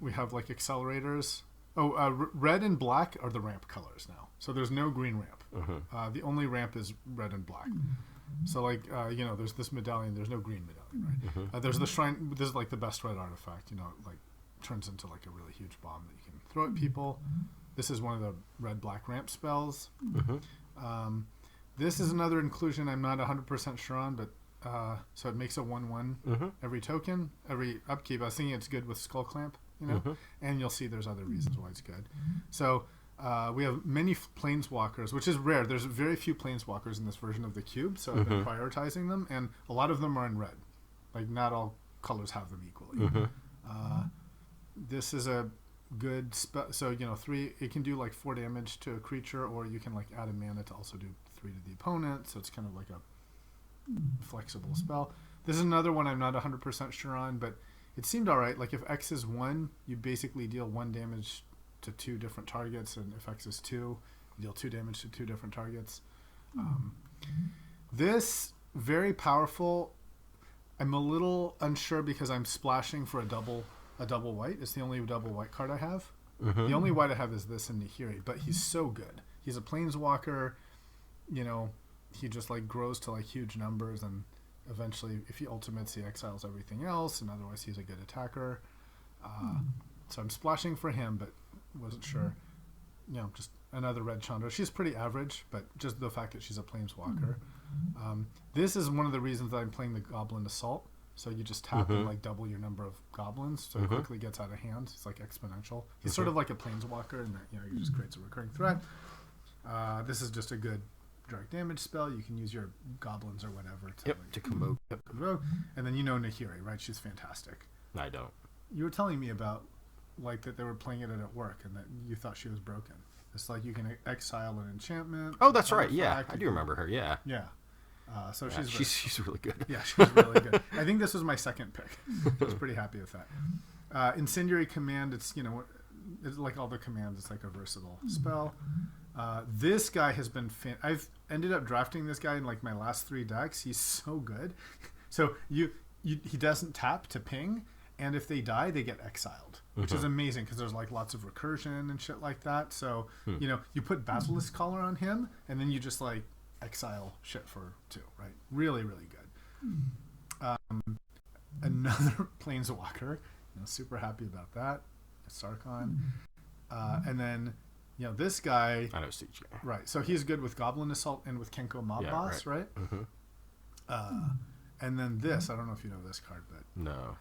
We have like accelerators. Red and black are the ramp colors now. So there's no green ramp. The only ramp is red and black. So like, there's this medallion. There's no green medallion, right? There's the shrine. This is like the best red artifact. Like turns into like a really huge bomb that you can throw at people. This is one of the red-black ramp spells. This is another inclusion I'm not 100% sure on, but so it makes a 1/1 every token, every upkeep. I was thinking it's good with Skull Clamp, and you'll see there's other reasons why it's good. So we have many planeswalkers, which is rare. There's very few planeswalkers in this version of the cube, so I've been prioritizing them, and a lot of them are in red. Like not all colors have them equally. This is a good spell. So 3. It can do like 4 damage to a creature, or you can like add a mana to also do 3 to the opponent. So it's kind of like a flexible spell. This is another one I'm not 100% sure on, but it seemed alright. Like if X is 1, you basically deal 1 damage to 2 different targets, and if X is 2, you deal 2 damage to 2 different targets. This very powerful. I'm a little unsure because I'm splashing for a double white. It's the only double white card I have. The only white I have is this in Nihiri, but he's so good. He's a planeswalker. He just like grows to like huge numbers, and eventually if he ultimates, he exiles everything else, and otherwise he's a good attacker. So I'm splashing for him, but wasn't sure. Just another red Chandra. She's pretty average, but just the fact that she's a planeswalker. This is one of the reasons that I'm playing the Goblin Assault. So you just tap and like double your number of goblins, so it quickly gets out of hand. It's like exponential. He's sort of like a planeswalker, and that he just creates a recurring threat. This is just a good direct damage spell. You can use your goblins or whatever to convoke. And then Nahiri, right? She's fantastic. I don't. You were telling me about like that they were playing it at work and that you thought she was broken. It's like you can exile an enchantment. Oh, that's right. Yeah, I do remember her. Yeah. Yeah. So she's really good. Yeah, she's really good. I think this was my second pick. I was pretty happy with that. Incendiary Command. It's like all the commands. It's like a versatile spell. This guy has been I've ended up drafting this guy in like my last 3 decks. He's so good. So he doesn't tap to ping, and if they die, they get exiled, which is amazing because there's like lots of recursion and shit like that. So you know, you put Basilisk Collar on him, and then you just like exile shit for 2, right? Really, really good. Another Planeswalker, you know, super happy about that. Sarkhan, and then you know this guy. I know CJ. Right, so he's good with Goblin Assault and with Kenko Mob Boss, right? And then this, I don't know if you know this card, but No. I'll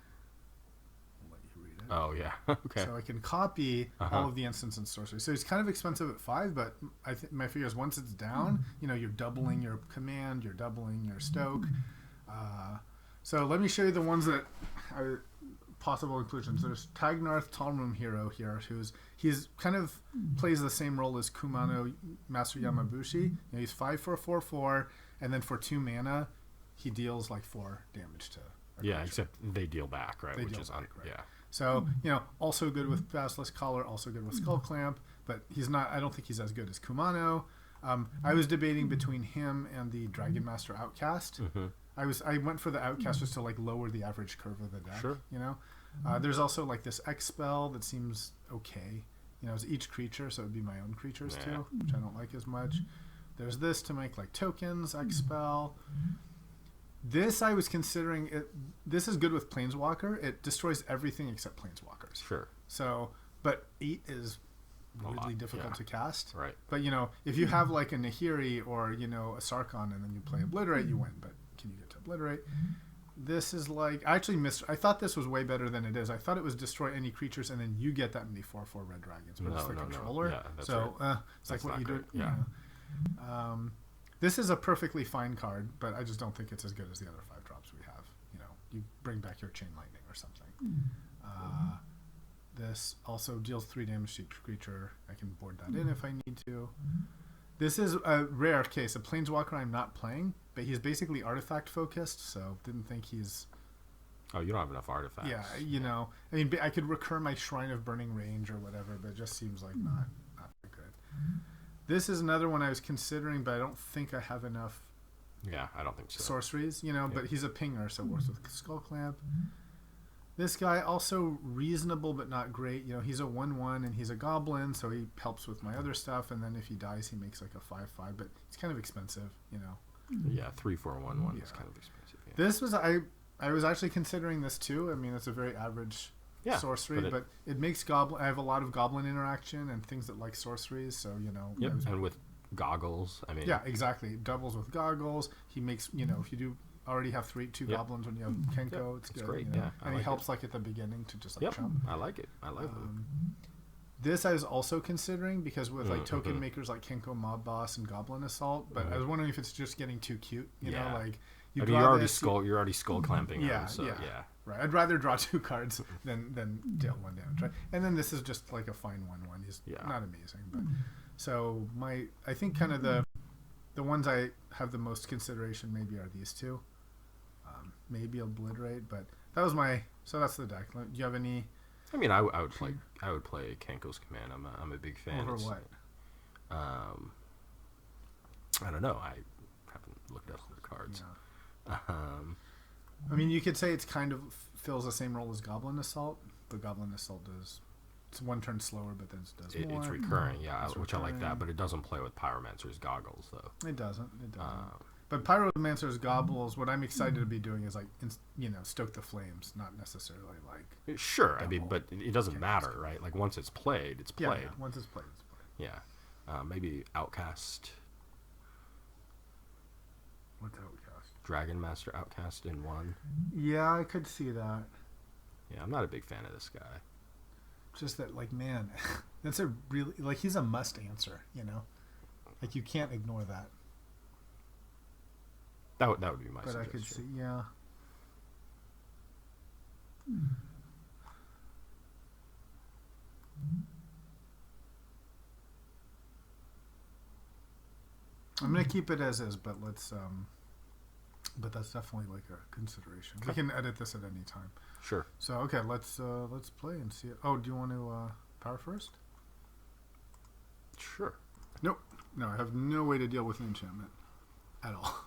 let you read it. Oh yeah. Okay. So I can copy all of the instants and sorcery. So he's kind of expensive at 5, but I think my figure is once it's down, you know, you're doubling your command, you're doubling your stoke. So let me show you the ones that are possible inclusions. There's Tagnarth Talmrum Hero here, he's kind of plays the same role as Kumano Master Yamabushi. You know, he's 5 for a 4/4, and then for 2 mana, he deals like 4 damage to. Yeah, except they deal back, right? They Which deal is back, right. yeah. So you know, also good with Basilisk Collar, also good with Skull Clamp, but he's not. I don't think he's as good as Kumano. I was debating between him and the Dragon Master Outcast. I went for the Outcast just to like lower the average curve of the deck. Sure. You know, there's also like this X spell that seems okay. You know, it's each creature, so it'd be my own creatures too, which I don't like as much. There's this to make like tokens, X spell. This I was considering it. This is good with Planeswalker. It destroys everything except Planeswalkers. Sure. So, but 8 is really difficult to cast. Right. But you know, if you have like a Nahiri or you know a Sarkhan and then you play Obliterate, you win. But can you get to Obliterate? This is like I actually missed. I thought this was way better than it is. I thought it was destroy any creatures and then you get that many 4/4 red dragons. But it's the controller. Yeah, that's so right. it's like what you great. do. Yeah. This is a perfectly fine card, but I just don't think it's as good as the other 5 drops we have. You know, you bring back your Chain Lightning or something. This also deals 3 damage to each creature. I can board that in if I need to. This is a rare case. A Planeswalker I'm not playing, but he's basically artifact focused, so didn't think he's... Oh, you don't have enough artifacts. Yeah, you know. I mean, I could recur my Shrine of Burning Range or whatever, but it just seems like not very good. This is another one I was considering, but I don't think I have enough Yeah, I don't think so. sorceries, you know, but he's a pinger, so it works with Skull Clamp. This guy also reasonable but not great. You know, he's a 1/1 and he's a goblin, so he helps with my other stuff. And then if he dies, he makes like a 5/5, but it's kind of expensive, you know. Yeah, 3/4/1/1 is kind of expensive. Yeah. This was I was actually considering this too. I mean, it's a very average sorcery, but it makes goblin. I have a lot of goblin interaction and things that like sorceries, so you know. Yep, and with goggles, I mean. Yeah, exactly. Doubles with goggles. He makes, you know, if you do already have 2 goblins when you have Kenko, it's good. Great, you know? yeah. And he helps like at the beginning to just like chump. I like it. I like it. This I was also considering because with like token makers like Kenko Mob Boss and Goblin Assault, but I was wondering if it's just getting too cute, you know, like you're already skull clamping. Yeah, so, yeah. Right. I'd rather draw 2 cards than deal 1 damage, right? And then this is just like a fine 1/1. He's not amazing, but so I think kind of the ones I have the most consideration maybe are these 2. Maybe Obliterate, but that was so that's the deck. Do you have any? I mean, I would play Kenko's Command. I'm a big fan. Over what? I don't know. I haven't looked at all the cards. Yeah. I mean, you could say it's kind of fills the same role as Goblin Assault, but Goblin Assault it's 1 turn slower, but then it does more. It's recurring, yeah, It's which I like that, but it doesn't play with Pyromancer's goggles, though. It doesn't. But Pyromancer's Goggles, what I'm excited to be doing is like, you know, stoke the flames, not necessarily like. Sure, I mean, but it doesn't matter, right? Like once it's played, it's played. Yeah, once it's played, it's played. Yeah, maybe Outcast. What's Outcast? Dragon Master Outcast in 1. Yeah, I could see that. Yeah, I'm not a big fan of this guy. Just that, like, man, that's a really like he's a must answer, you know, like you can't ignore that. That would be my but suggestion. I could see, yeah. I'm gonna keep it as is, but let's but that's definitely like a consideration. We can edit this at any time. Sure. So okay, let's play and see it. Oh, do you want to power first? Sure. Nope. No, I have no way to deal with an enchantment at all.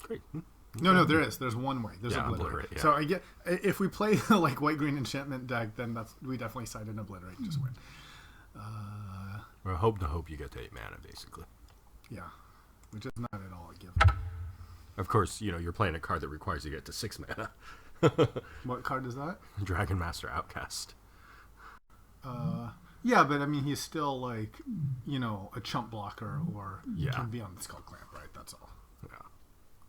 Great. No, there is. There's one way. There's Yeah, obliterate. obliterate, yeah. So I get if we play like white-green enchantment deck, then we definitely side an obliterate. Just win. Or hope you get to 8 mana, basically. Yeah, which is not at all a given. Of course, you're playing a card that requires you to get to 6 mana. What card is that? Dragon Master Outcast. Yeah, but I mean, he's still like, a chump blocker or Yeah. can be on the Skull Clamp, right? That's all. Yeah.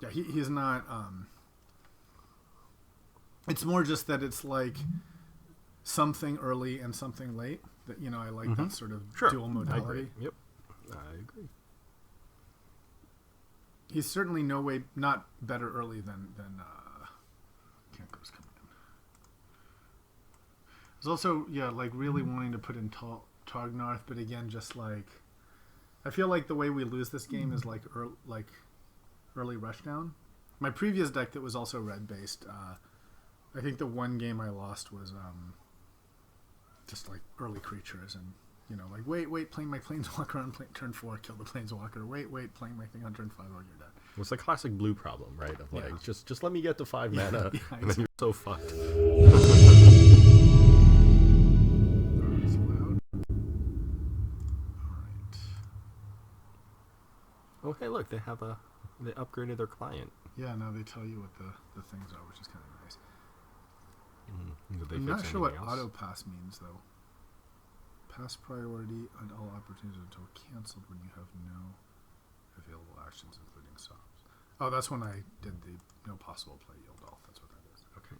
Yeah, he's not. It's more just that it's like something early and something late. That I like that sort of dual modality. I agree. Yep, I agree. He's certainly no way not better early than Kenko's coming in. There's also like really wanting to put in Tognarth, but again, just like I feel like the way we lose this game is like early rushdown. My previous deck that was also red based, I think the one game I lost was just like early creatures and like wait, playing my Planeswalker on turn 4, kill the Planeswalker. Wait, playing my thing on turn 5, you're dead. Well, it's the classic blue problem, right? Of like, just let me get to 5 mana, and then you're so fucked. It's loud. Alright. Oh, hey, look, they upgraded their client. Yeah, now they tell you what the things are, which is kind of nice. Did they I'm fix not sure what anything auto else? pass means though. Pass priority on all opportunities until canceled when you have no available actions, including stops. Oh, that's when I did the no possible play yield off. That's what that is. Okay.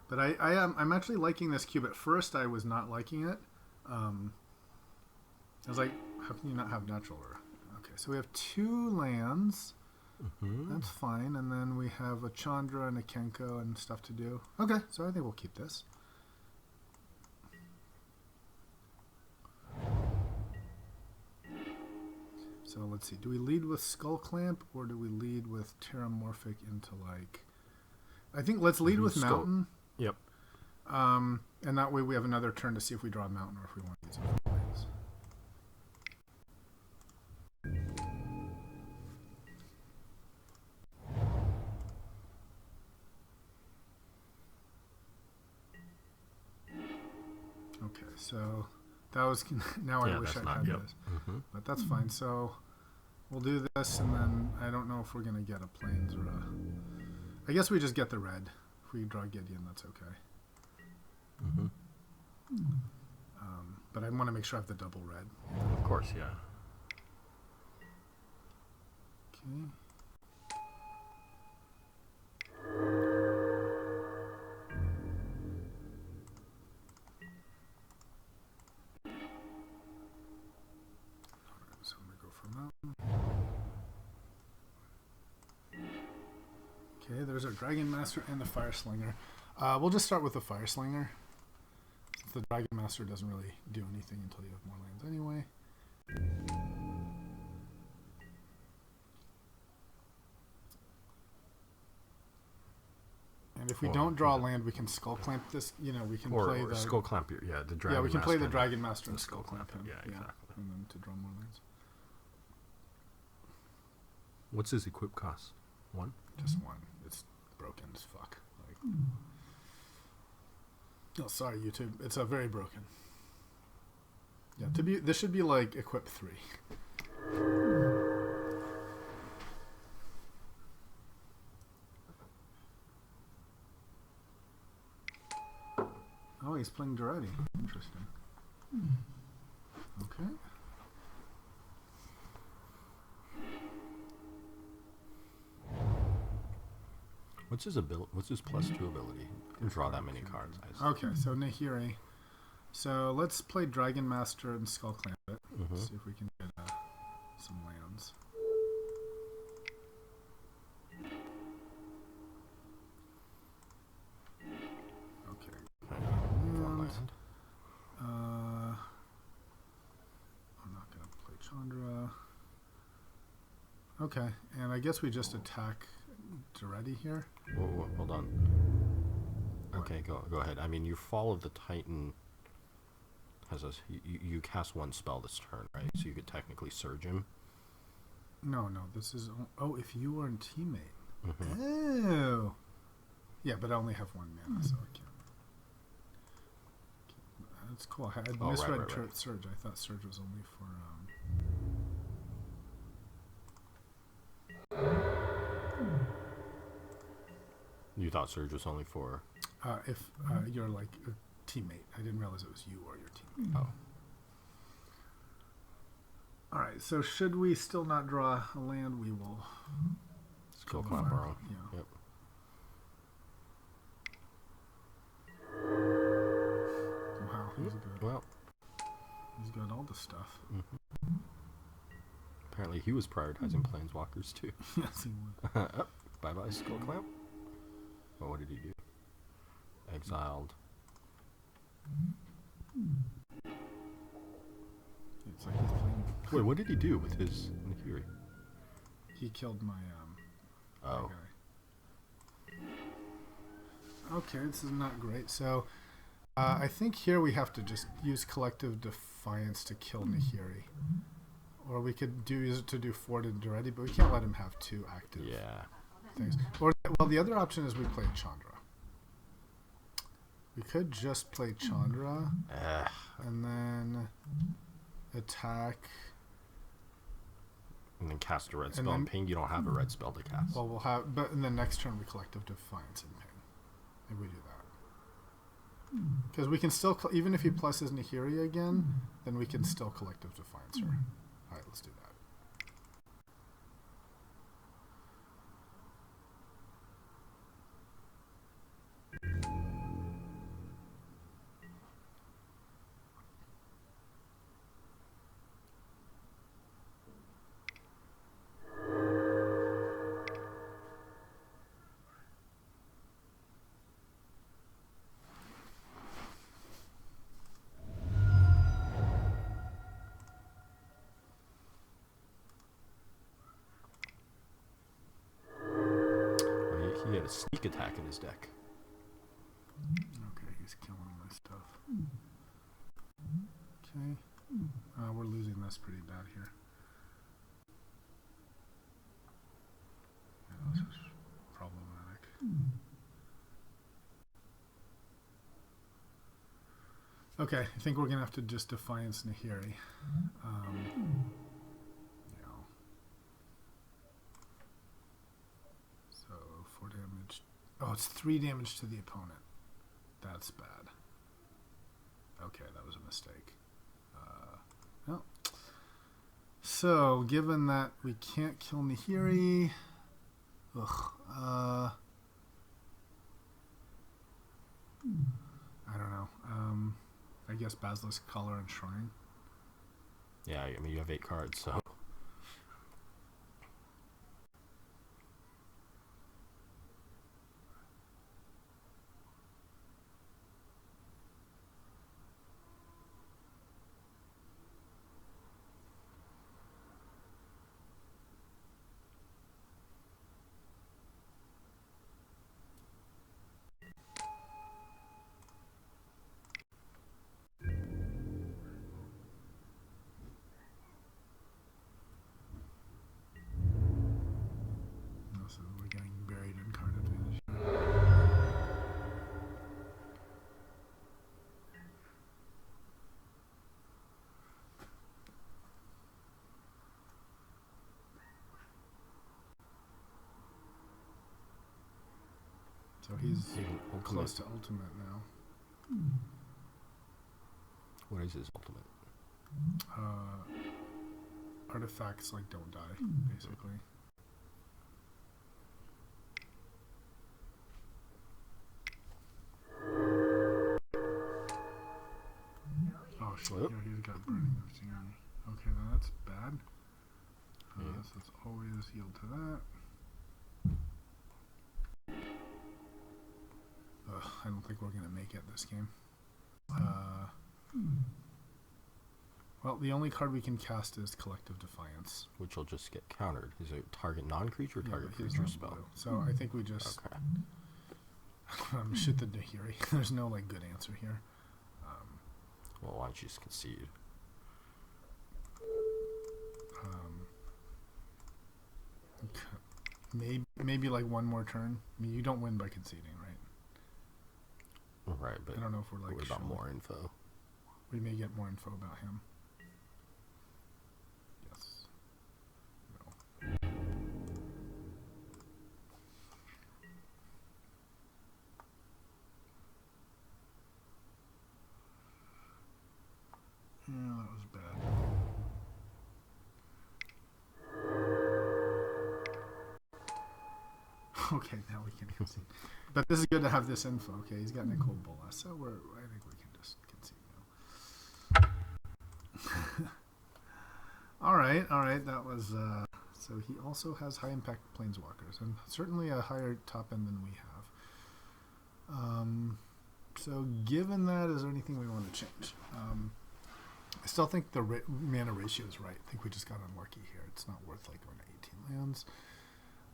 But I'm actually liking this cube. At first, I was not liking it. I was like, how can you not have natural order? Okay, so we have 2 lands. That's fine. And then we have a Chandra and a Kenko and stuff to do. Okay, so I think we'll keep this. So let's see. Do we lead with Skull Clamp or do we lead with Terramorphic into like... I think let's lead with Mountain. Yep. And that way we have another turn to see if we draw a Mountain or if we want to use it for plays. Okay, so that was now I wish I had this, but that's fine. So we'll do this, and then I don't know if we're gonna get a plains or a. I guess we just get the red. If we draw Gideon, that's okay. But I want to make sure I have the double red. Of course, yeah. Okay. So I'm gonna go for Mountain. Okay, there's our Dragon Master and the Fire Slinger. We'll just start with the Fire Slinger. Since the Dragon Master doesn't really do anything until you have more lands anyway. And if we don't draw a land, we can Skull Clamp this. We can play the Skull Clamp. Yeah, the Dragon. Yeah, we can play the Master Dragon Master and Skull Clamp. him. Yeah, exactly. And then to draw more lands. What's his equip cost? 1? Just 1. It's broken as fuck. Oh, sorry, YouTube. It's very broken. Yeah, this should be like equip 3. Oh, he's playing Duretti. Interesting. Okay. What's his ability? What's his +2 ability? Draw that many cards. Okay, so Nahiri. So let's play Dragon Master and Skull Clamp it. See if we can get some lands. Okay. And, I'm not going to play Chandra. Okay, and I guess we just attack Duretti here. Whoa, hold on. Okay, go ahead. I mean, you follow the Titan. has a you cast one spell this turn, right? So you could technically surge him. No, this is... Oh, if you are a teammate. Mm-hmm. Oh. Yeah, but I only have 1 mana, so I can't. That's cool. I misread right. Surge. I thought Surge was only for... You thought Surge was only for... if you're like a teammate. I didn't realize it was you or your teammate. Oh. Alright, so should we still not draw a land, we will... Skill Clamp Burrow. Yeah. Yep. Wow, he's good. Well, he's got all the stuff. Mm-hmm. Apparently he was prioritizing Planeswalkers too. Yes, he would. Bye-bye, Skull Clamp. Oh, what did he do? Exiled. It's like he's playing... Wait, what did he do with his Nahiri? He killed my Oh. guy. Okay, this is not great. So I think here we have to just use Collective Defiance to kill Nahiri. Or we could use it to do Fort and Duretti, but we can't let him have 2 active things. Or, well, the other option is we play Chandra. We could just play Chandra and then attack. And then cast a red spell and ping. You don't have a red spell to cast. Well, we'll have, but in the next turn we Collective Defiance and ping. If we do that. Because we can still, even if he pluses Nahiri again, then we can still Collective Defiance her. Alright, let's do that. He had a sneak attack in his deck. Okay, he's killing my stuff. Okay. We're losing this pretty bad here. Yeah, this is problematic. Okay, I think we're going to have to just Defiance Nahiri. So, 4 damage. Oh, it's 3 damage to the opponent. That's bad. Okay, that was a mistake. Well. So, given that we can't kill Nahiri... I don't know. I guess Basilisk Collar and Shrine. Yeah, I mean, you have 8 cards, so... So we're getting buried in card advantage. So he's close to ultimate now. What is his ultimate? Artifacts like don't die, basically. Oh shit! Well. Here he's got burning of Singing. Okay, then that's bad. So let's always yield to that. I don't think we're gonna make it this game. Well, the only card we can cast is Collective Defiance. Which will just get countered. Is it target non-creature or target he's creature not spell? blue. So I think we just Okay. shoot the Nahiri. There's no like good answer here. Well, why don't you just concede? Maybe like one more turn. I mean, you don't win by conceding, right? Right, but I don't know if we're like. What about more info? We may get more info about him. Yes. No. Yeah, that was bad. Okay, now we can concede. But this is good to have this info. Okay, he's got Nicole Bola, so I think we can just concede now. all right. That was so he also has high impact planeswalkers, and certainly a higher top end than we have. So given that, is there anything we want to change? I still think the mana ratio is right. I think we just got unlucky here. It's not worth like going to 18 lands.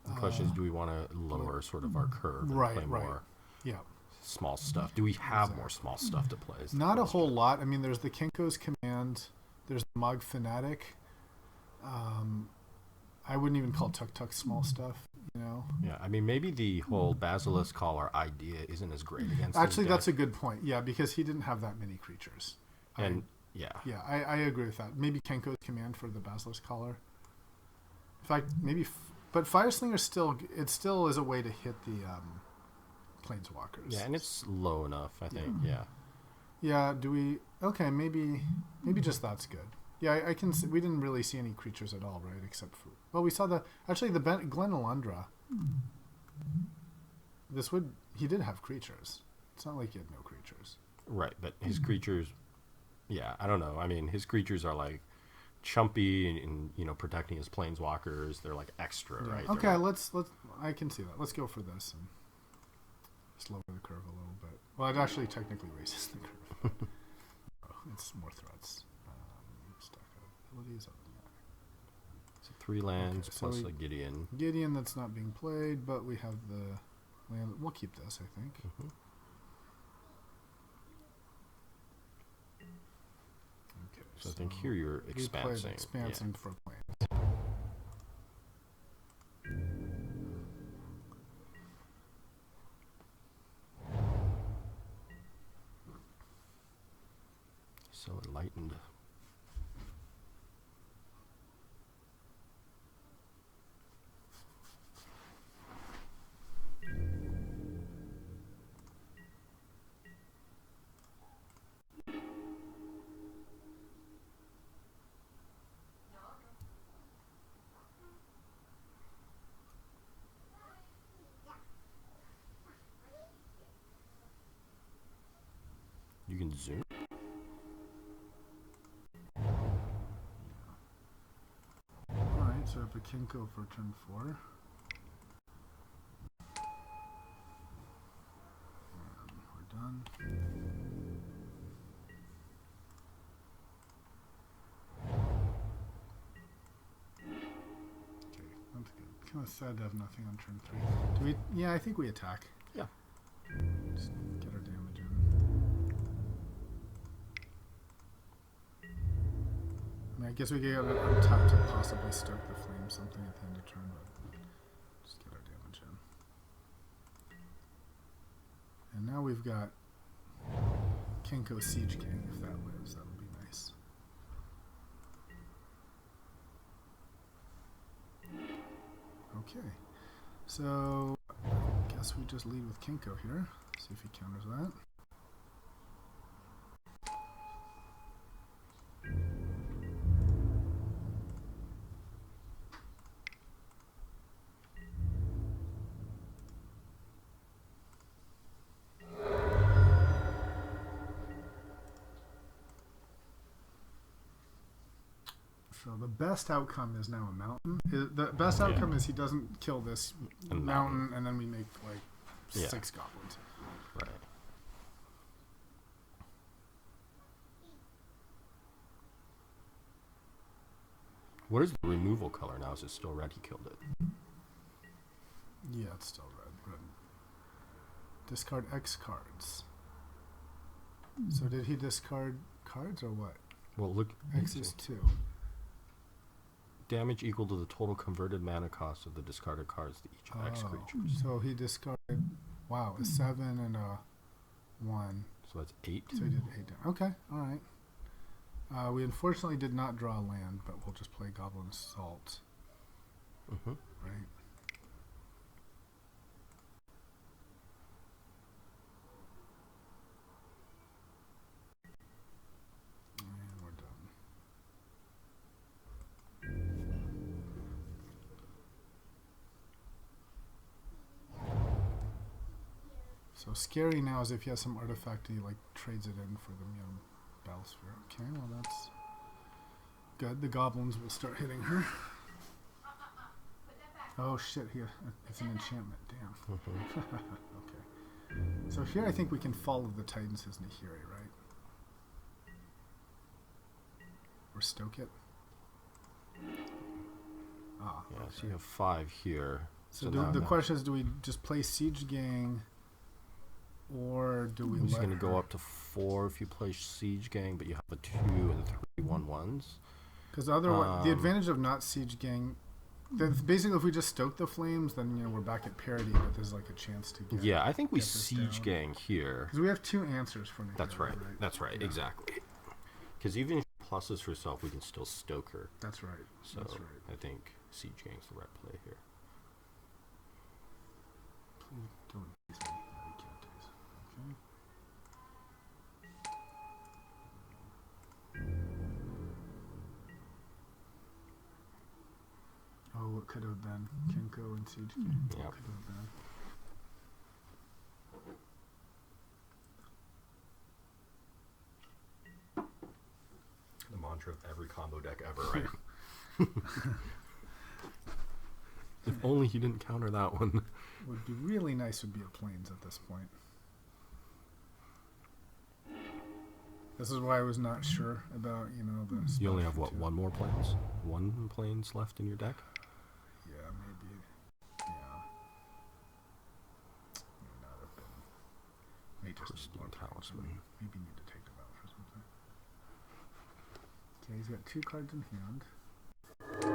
The question is, do we want to lower sort of our curve and play more small stuff? Do we have more small stuff to play? Not a whole lot. I mean, there's the Kinko's Command. There's the Mog Fanatic. I wouldn't even call Tuk Tuk small stuff, you know? Yeah, I mean, maybe the whole Basilisk Collar idea isn't as great against Actually, that's a good point. Yeah, because he didn't have that many creatures. And, I agree with that. Maybe Kenko's Command for the Basilisk Collar. In fact, maybe... But Fireslinger still is a way to hit the planeswalkers. Yeah, and it's low enough, I think. Yeah. Do we? Okay, maybe just that's good. Yeah, I can. We didn't really see any creatures at all, right? Except for we saw the Glen Alundra. He did have creatures. It's not like he had no creatures. Right, but his creatures. Yeah, I don't know. I mean, his creatures are like chumpy and protecting his planeswalkers. They're like extra, right? Okay, let's I can see that. Let's go for this and just lower the curve a little bit. Well, it actually technically raises the curve. It's more threats. Stack of abilities other than that. So 3 lands plus a Gideon. Gideon that's not being played, but we have the land. We'll keep this, I think. Mm-hmm. So I think here you're expansing. Expansing for plans. So enlightened. You can zoom. Alright, so I have a Kinko for turn 4. And we're done. Okay, that's good. Kind of sad to have nothing on turn 3. Do we? Yeah, I think we attack. Yeah. Just get our damage in. I guess we get on top to possibly stoke the flame something at the end of turn, but just get our damage in. And now we've got Kinko Siege King. If that lives, that'll be nice. Okay, so I guess we just lead with Kinko here. See if he counters that. So the best outcome is now a mountain. The best outcome is he doesn't kill this mountain, and then we make like 6 goblins. Right. What is the removal color now? Is it still red? He killed it. Yeah, it's still red. Discard X cards. So did he discard? cards or what? Well, look. X is 2. Damage equal to the total converted mana cost of the discarded cards to each X creature. So he discarded, wow, a 7 and a 1. So that's 8. So he did 8 down. Okay, alright. We unfortunately did not draw a land, but we'll just play Goblin Assault. Mm-hmm. Right. And we're done. So scary now is if he has some artifact, he like trades it in for the Battlesphere. Okay, well that's good. The goblins will start hitting her. Oh shit! Here, it's an enchantment. Damn. Mm-hmm. Okay. So here, I think we can follow the Titans as Nahiri, right? Or stoke it. Ah. Yeah. Okay. So you have 5 here. So the question is, do we just play Siege Gang, or do we? I'm just let going to her... go up to 4 if you play Siege Gang, but you have a 2 and 3 1/1s. Because otherwise, the advantage of not Siege Gang, basically, if we just stoke the flames, then we're back at parity, but there's like a chance to get. Yeah, I think we get this Siege down. Gang here. Because we have 2 answers for Nahiri. That's right. That's right. Yeah. Exactly. Because even if she pluses herself, we can still stoke her. That's right. So That's right. I think Siege Gang's the right play here. Please don't tease me. No, you can't tease. Okay. Oh, it could have been Kenko and Siege Gang. Yep. Could have been. The mantra of every combo deck ever, right? If only he didn't counter that one. What would be really nice would be a planes at this point. This is why I was not sure about, the You only have, spell what, too. 1 more planes? 1 planes left in your deck? Yeah, maybe. Yeah. May not have been. May just need Pristine more planes. Talisman. Maybe need to take them out for something. Okay, he's got 2 cards in hand. 1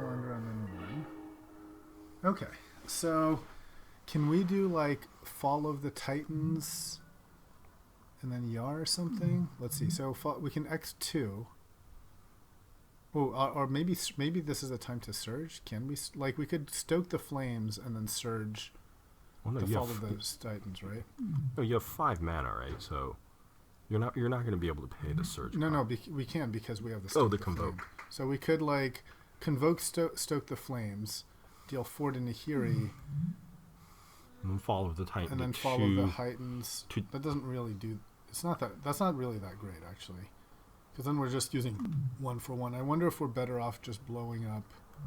Wanderer and then 1. Okay, so can we do like Fall of the Titans and then Yar or something? Let's see. So we can X2. Oh, or maybe this is a time to surge. Can we we could stoke the flames and then surge Well, no, the you Fall have, of those Titans, right? no, you have 5 mana, right? So you're not going to be able to pay the surge. No, cost. we can because we have the Oh, stoke the flame. convoke. So we could convoke stoke the flames, deal 4 to Nahiri, And then follow the Titan. and then to follow the Titans. to- That doesn't really do. That's not really that great actually, because then we're just using 1 for 1. I wonder if we're better off just blowing up.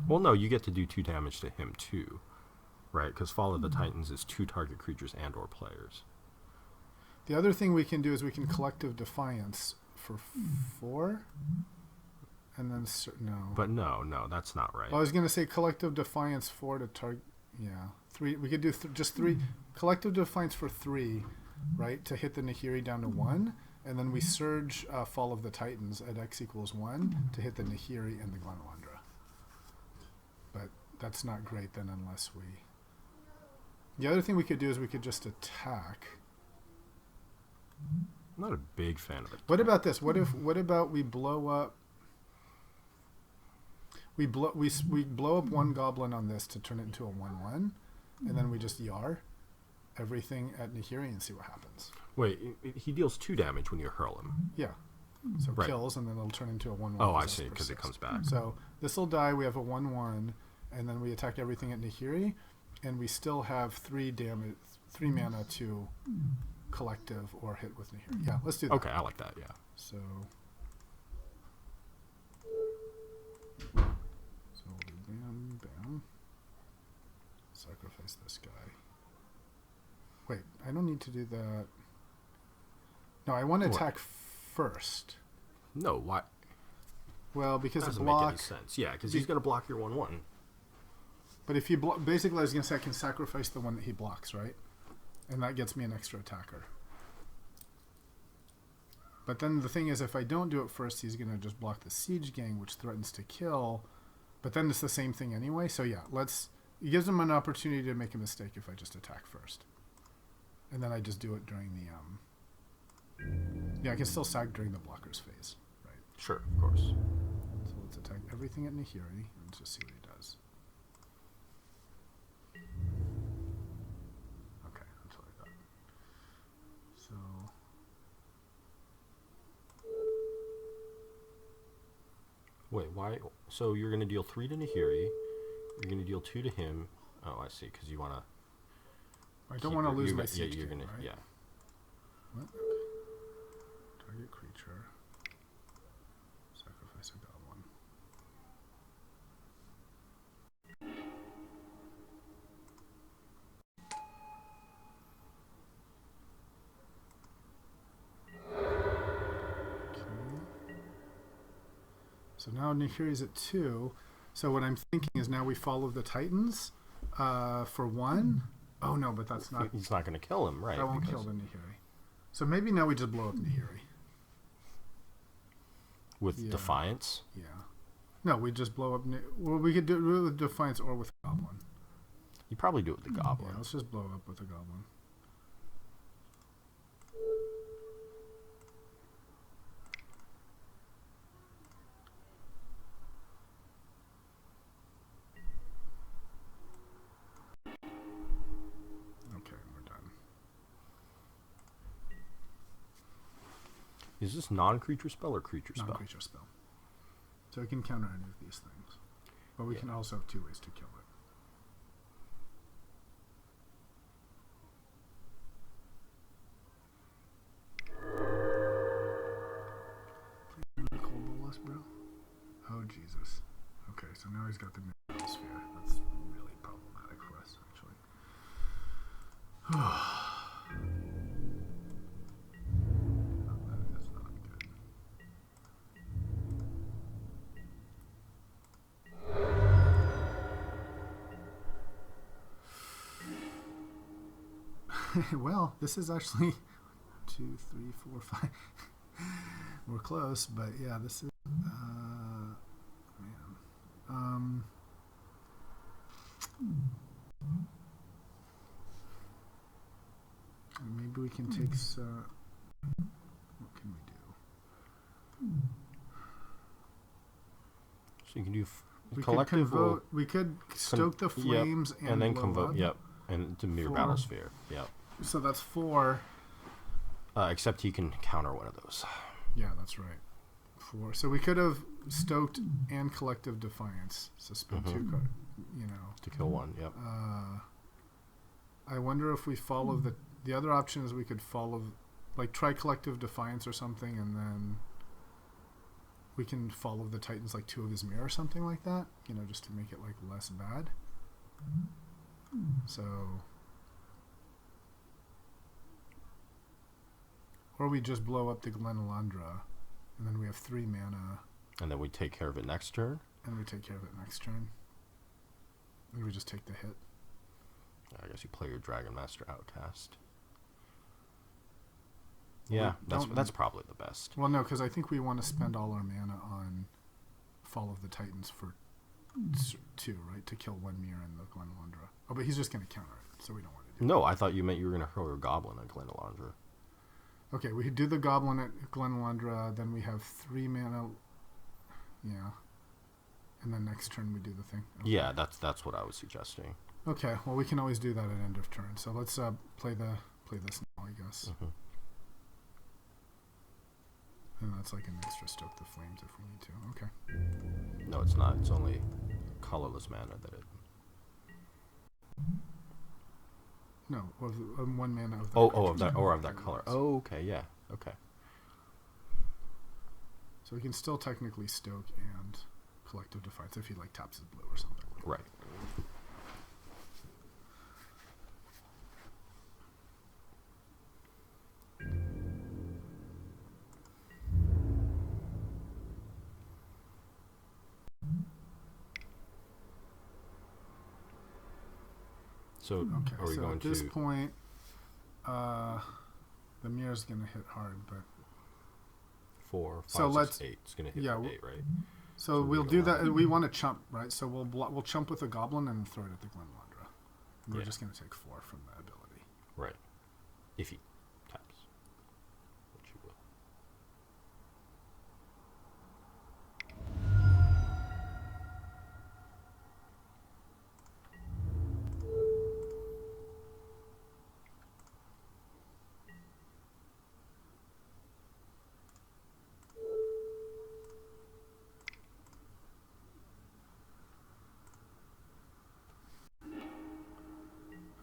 Well, no, you get to do 2 damage to him too, right? Because Follow the Titans is 2 target creatures and/or players. The other thing we can do is we can Collective Defiance for 4, and then no. But no, that's not right. I was gonna say Collective Defiance 4 to target. Yeah, 3. We could do just 3 Collective Defiance for 3, right, to hit the Nahiri down to 1, and then we surge Fall of the Titans at X equals 1 to hit the Nahiri and the Glenwandra. But that's not great then unless we. The other thing we could do is we could just attack. I'm not a big fan of it. What about this? What about we blow up? We blow up 1 goblin on this to turn it into a 1/1, and then we just Yar everything at Nahiri and see what happens. Wait, he deals 2 damage when you hurl him. Yeah. So Right. kills, and then it'll turn into a 1/1. Oh, I see, because it comes back. So this will die. We have a 1/1, and then we attack everything at Nahiri, and we still have 3 mana to collective or hit with Nahiri. Yeah, let's do that. Okay, I like that, yeah. So we'll do bam, bam. Sacrifice this guy. Wait, I don't need to do that. No, I want to What? attack first. No, why? Well, because That the doesn't block. make any sense. Yeah, because he's going to block your 1/1. But if you basically, I was going to say I can sacrifice the one that he blocks, right? And that gets me an extra attacker. But then the thing is, if I don't do it first, he's going to just block the siege gang, which threatens to kill. But then it's the same thing anyway. So yeah, it gives him an opportunity to make a mistake if I just attack first. And then I just do it during the yeah, I can still sack during the blockers phase, right? Sure, of course. So let's attack everything at Nahiri and just see what he does. Okay, that's what I thought. So Wait, why? So you're going to deal 3 to Nahiri. You're going to deal 2 to him. Oh, I see, because you want to... I don't want to lose my Yeah, siege you're king, going to... right? Yeah. What? Target creature. Sacrifice a goblin. Okay. So now Nahiri's at 2. So what I'm thinking is now we follow the Titans for 1. Oh no, but that's not... He's not going to kill him, right? That won't kill the Nahiri. So maybe now we just blow up Nahiri. With Defiance? Yeah. No, we just blow up... Well, we could do it with Defiance or with Goblin. You probably do it with the Goblin. Yeah, let's just blow it up with a Goblin. Okay, we're done. Is this non-creature spell or creature spell? Non-creature spell. So we can counter any of these things. But we can also have 2 ways to kill it. Cold Bolus, bro? Oh, Jesus. Okay, so now he's got the Mineral Sphere. That's really problematic for us, actually. That is not good. Well, this is actually 2, 3, 4, 5. We're close, but yeah, this is man. Maybe we can take. What can we do? So you can do We could collective. convoke. We could stoke the flames and then blow convoke. up. Yep, and to mirror 4. Battlesphere. Yep. So that's 4. Except he can counter one of those. Yeah, that's right. 4. So we could have stoked and collective defiance. So spend 2. To kill one. Yep. I wonder if we follow the other option is we could follow, like, try collective defiance or something, and then we can follow the Titans like 2 of his mirror or something like that. Just to make it like less bad. So. Or we just blow up the Glenalandra, and then we have 3 mana. And then we take care of it next turn. And we take care of it next turn. And we just take the hit. I guess you play your Dragon Master Outcast. Yeah, that's probably the best. Well, no, because I think we want to spend all our mana on Fall of the Titans for 2, right? To kill 1 mirror in the Glenalandra. Oh, but he's just going to counter it, so we don't want to do No, I thought you meant you were going to throw your Goblin at Glenalandra. Okay, we could do the Goblin at Glenalandra, then we have 3 mana. Yeah. And then next turn we do the thing. Okay. Yeah, that's what I was suggesting. Okay, well we can always do that at end of turn. So let's play this now, I guess. Mm-hmm. And that's like an extra stoke the flames if we need to. Okay. No, it's not. It's only colorless mana that it... No, of 1 mana of that. Of that color. Oh, okay, yeah, okay. So we can still technically stoke and collective defiance if he like taps his blue or something. Right. So Okay, are we so going at this to... point, the mirror's going to hit hard, but 4, 5, So 6, let's 8. It's gonna hit yeah, for 8, right? So we'll we do don't that. We want to chump, right? So we'll chump with the goblin and throw it at the Glenlandra. We're just going to take 4 from the ability. Right. If he taps, which he will.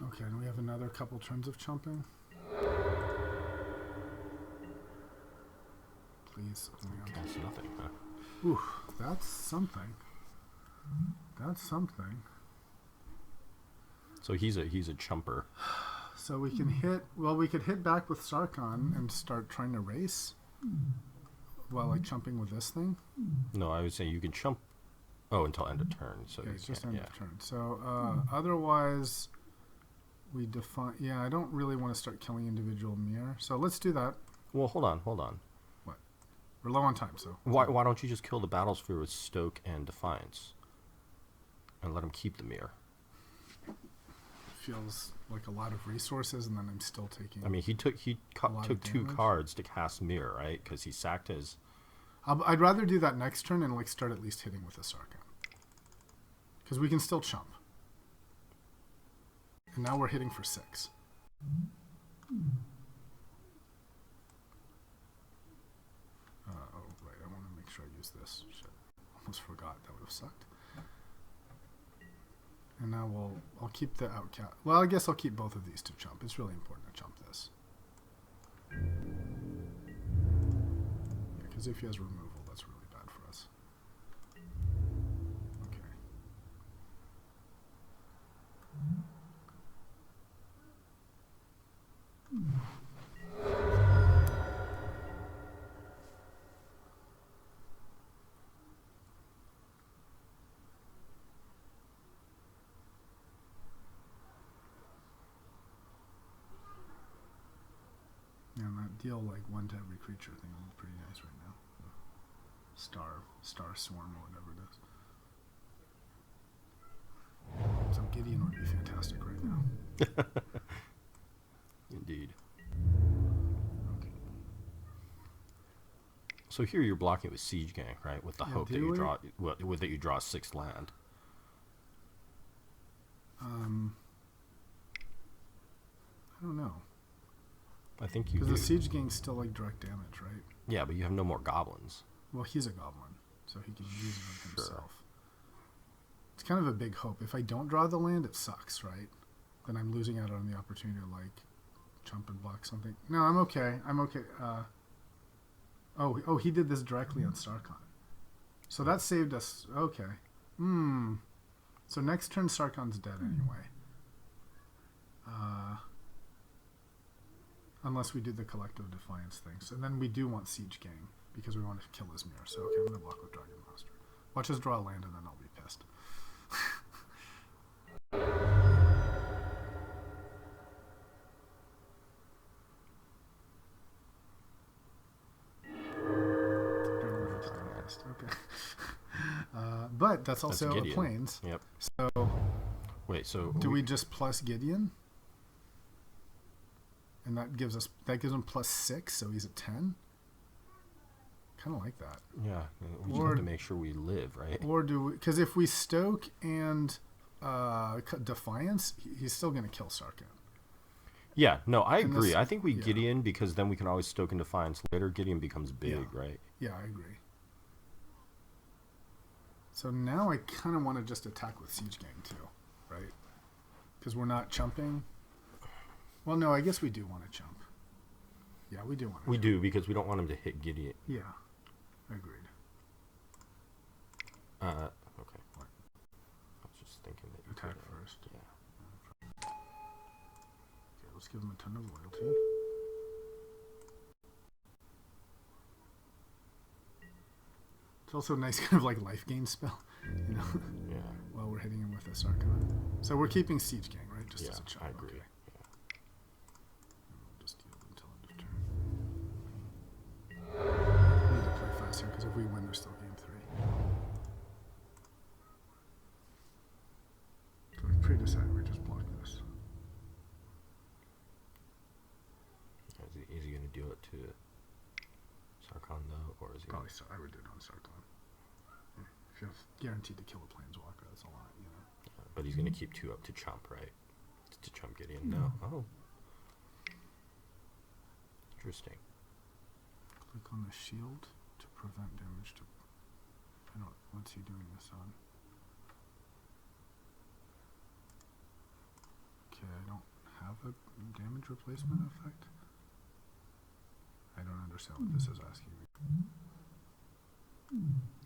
Okay, and we have another couple turns of chumping. Please. That's nothing, huh? Ooh, that's something. That's something. So he's a chumper. So we can hit. Well, we could hit back with Sarkhan and start trying to race. While like chumping with this thing. No, I would say you can chump. Oh, until end of turn. So Yeah, you it's just can't- end of turn. So otherwise, we define. Yeah, I don't really want to start killing individual mirror. So let's do that. Well, hold on. What? We're low on time, so. Why don't you just kill the Battlesphere with Stoke and Defiance, and let him keep the mirror? Feels like a lot of resources, and then I'm still taking. I mean, he took lot of 2 damage. cards to cast mirror, right? Because he sacked his. I'd rather do that next turn and like start at least hitting with a Sarkhan, because we can still chump. And now we're hitting for 6. Oh right, I want to make sure I use this. Shit, almost forgot. That would have sucked. And now I'll keep the outcast. Well, I guess I'll keep both of these to chump. It's really important to chump this. Yeah, because if he has removal, that's really bad for us. Okay. And that deal like 1 to every creature thing is pretty nice right now. Star Swarm or whatever it is. So Gideon would be fantastic right now. Indeed. Okay. So here you're blocking with Siege Gang, right? With the Yeah, hope that do you we? draw, with that you draw a 6th land. I don't know. I think you Because do. the Siege Gang's still like direct damage, right? Yeah, but you have no more goblins. Well, he's a goblin, so he can use it on Sure. himself. It's kind of a big hope. If I don't draw the land, it sucks, right? Then I'm losing out on the opportunity to like jump and block something. No, I'm okay. I'm okay. Oh, he did this directly on Sarkhan. So that saved us. Okay. So next turn, Sarkhan's dead anyway. Unless we do the Collective Defiance thing. So then we do want Siege Gang, because we want to kill his mirror. So, okay, I'm going to block with Dragon Master. Watch us draw a land, and then I'll be pissed. Okay. But that's also a Gideon. plains. Yep. So Wait, so do we just plus Gideon? And that gives him plus 6, so he's at 10. Kind of like that. Yeah, we just have to make sure we live, right? Or do we? Because if we Stoke and Defiance, he's still going to kill Sarkhan. Yeah, no, I And agree. this- I think we yeah. Gideon, because then we can always Stoke and Defiance later. Gideon becomes big, Yeah. right? Yeah, I agree. So now I kind of want to just attack with Siege Gang too, right? Because we're not chumping. Well, no, I guess we do want to chump. Yeah, we do want to. We do, because we don't want him to hit Gideon. Yeah, agreed. Okay. I was just thinking that you Attack could, first. Yeah. Okay, let's give him a ton of loyalty. It's also a nice kind of like life gain spell, you know, Yeah. while we're hitting him with a Sarkhan. So we're keeping Siege Gang, right? Just Yeah, as a chump. I agree. Okay. Yeah. And we'll just deal until end of turn. Because if we win, there's still game 3. So we pre-decided we just block this. Is he going to do it to Sarkhan though, or is he Probably so. I would do it on Sarkhan. Yeah. If you're guaranteed to kill a planeswalker, that's a lot, you know. But he's going to keep 2 up to chump, right? To chump Gideon. No. Oh. Interesting. Click on the shield to prevent damage to. I don't. What's he doing this on? Okay, I don't have a damage replacement effect. I don't understand what this is asking me.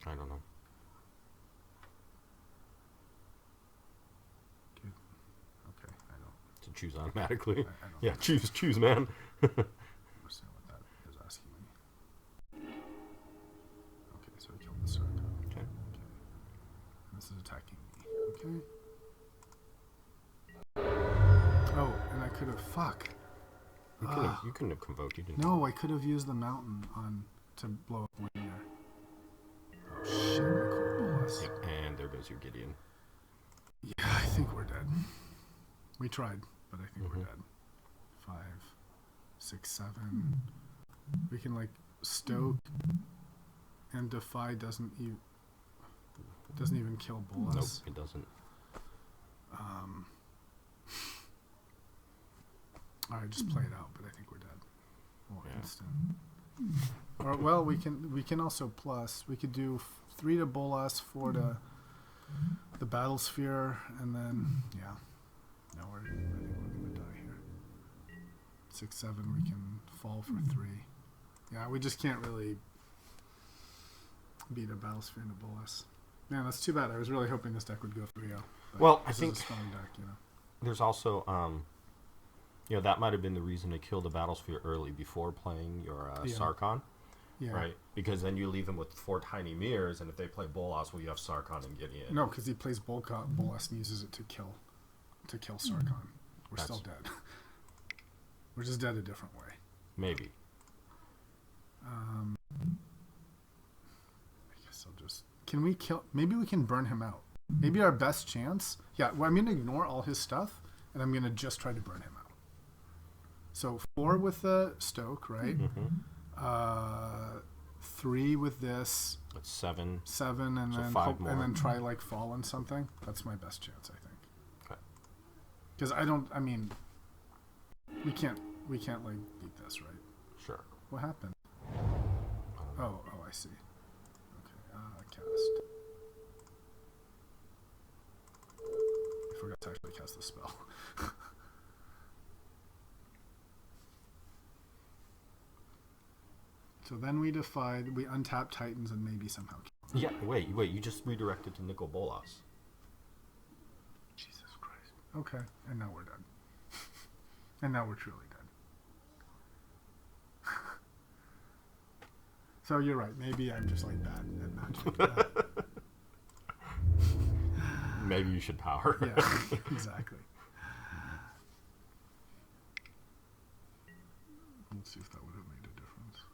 I don't know. Good. Okay, I don't. To choose automatically. I don't Yeah, choose, man. understand what that is asking me. Okay, so I killed the Sarkhan. Okay. And this is attacking me. Okay. Oh, and I could have. Fuck. You couldn't have convoked. You didn't. No, I could have used the mountain on to blow up linear. Oh shit! Nicole Bolas. Yep, and there goes your Gideon. Yeah, I think we're dead. We tried, but I think we're dead. 5, 6, 7. We can like stoke and defy doesn't even kill Bolas. Nope, it doesn't. Alright, just play it out, but I think we're dead. Or Yeah. instant. Or well, we can also plus. We could do 3 to Bolas, 4 to the battle sphere, and then yeah. No, I think we're gonna die here. 6, 7. We can fall for 3. Yeah, we just can't really beat a battle sphere into Bolas. Man, that's too bad. I was really hoping this deck would go 3-0. Well, I this think is a strong deck, you know. there's also, that might have been the reason to kill the Battlesphere early before playing your Sarkhan, Yeah. right? Because then you leave them with 4 tiny mirrors, and if they play Bolas, well, you have Sarkhan and Gideon. No, because he plays Bolas and uses it to kill Sarkhan. We're still dead. We're just dead a different way. Maybe. I guess I'll just. Can we kill? Maybe we can burn him out. Maybe our best chance. Yeah, well, I'm going to ignore all his stuff, and I'm going to just try to burn him out. So 4 with the stoke, right? 3 with this. That's 7. 7, and So then 5 more. and then try like fall on something. That's my best chance, I think. Okay. Because I mean, we can't like beat this, right? Sure. What happened? Oh, I see. Okay, cast. I forgot to actually cast the spell. So then we untap Titans and maybe somehow kill them. Yeah, wait, you just redirected to Nicol Bolas. Jesus Christ. Okay, and now we're dead. And now we're truly dead. So you're right. Maybe I'm just like bad at magic. Maybe you should power. Yeah, exactly. Let's see if that would have made a difference.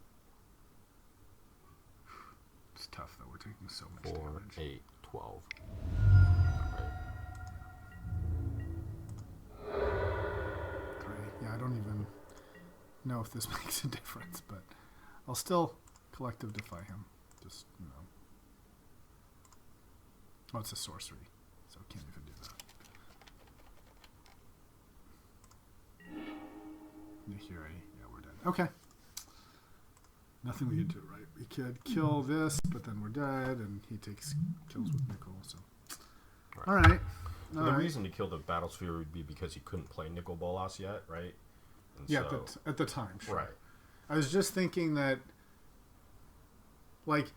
It's tough though. We're taking so much 4, damage. 8, 12. Right. 3. Yeah, I don't even know if this makes a difference, but I'll still collective defy him. Just, you know. Oh, it's a sorcery, so can't even do that. Nahiri, yeah, we're dead. Okay. Nothing we could do, right? We could kill this, but then we're dead, and he takes kills with Nicol, so. Right. All right. The reason to kill the Battlesphere would be because he couldn't play Nicol Bolas yet, right? And Yeah, so, at the time, sure. right. I was just thinking that, like,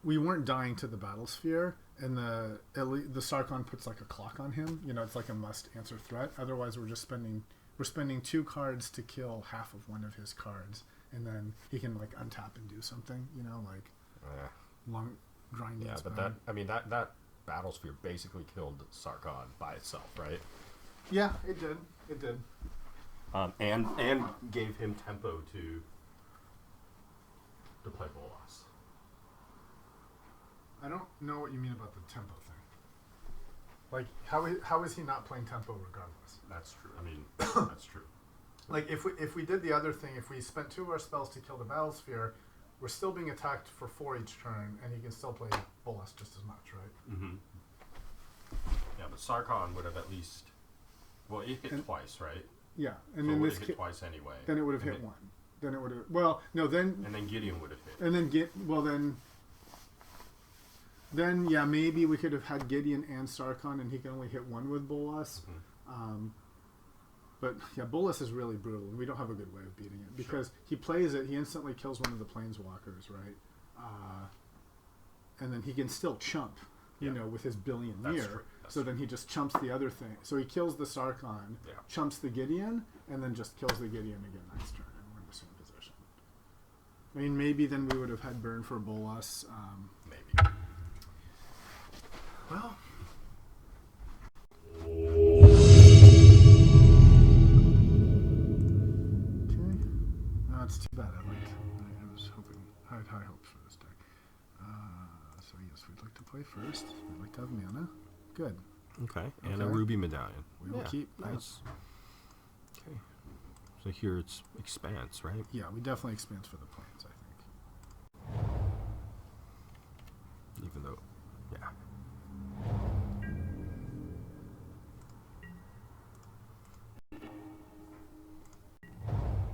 we weren't dying to the Battlesphere, and the Sarkhan puts like a clock on him. You know, it's like a must answer threat. Otherwise, we're spending 2 cards to kill half of one of his cards, and then he can like untap and do something. You know, like long grinding. Yeah, but that Battlesphere basically killed Sarkhan by itself, right? Yeah, it did. It did. And gave him tempo to play Bolas. I don't know what you mean about the tempo thing. Like, how is he not playing tempo regardless? That's true. I mean, that's true. Like, if we did the other thing, if we spent 2 of our spells to kill the battle sphere, we're still being attacked for 4 each turn, and he can still play Bolas just as much, right? Mm-hmm. Yeah, but Sarkon would have at least... Well, it hit twice, right? Yeah, and so then it would this have hit twice anyway. then it would have hit one. Then it would have... Well, no, then... And then Gideon would have hit. And then Then, yeah, maybe we could have had Gideon and Sarkon, and he can only hit one with Bolas. Mm-hmm. But, yeah, Bolas is really brutal, and we don't have a good way of beating it. Because he plays it, he instantly kills one of the planeswalkers, right? And then he can still chump, you know, with his billion year. So then he just chumps the other thing. So he kills the Sarkon, chumps the Gideon, and then just kills the Gideon again next turn, and we're in the same position. I mean, maybe then we would have had burn for Bolas. Maybe. Well... That's too bad. I was hoping, I had high hopes for this deck. So yes, we'd like to play first. We'd like to have mana. Good. Okay, and a ruby medallion. We will keep nice. Okay, so here it's expanse, right? Yeah, we definitely expanse for the planes, I think. Even though, yeah.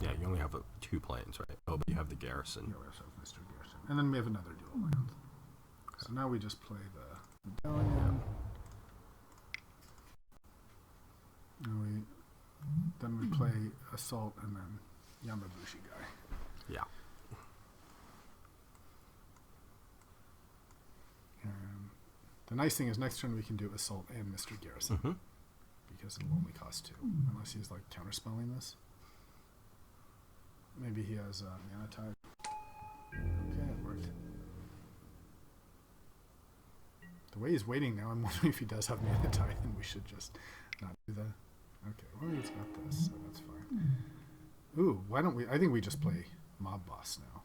Yeah, you only have 2 planes, right? Oh, but you have the garrison. Yeah, we also have Mr. Garrison. And then we have another dual land. Okay. So now we just play the medallion. And then we play Assault and then Yamabushi guy. Yeah. And the nice thing is next turn we can do Assault and Mr. Garrison. Mm-hmm. Because it'll only cost 2. Unless he's like counterspelling this. Maybe he has mana tide. Okay, it worked. The way he's waiting now, I'm wondering if he does have mana tide, and we should just not do that. Okay, well, he's got this, so that's fine. Ooh, why don't we... I think we just play Mob Boss now.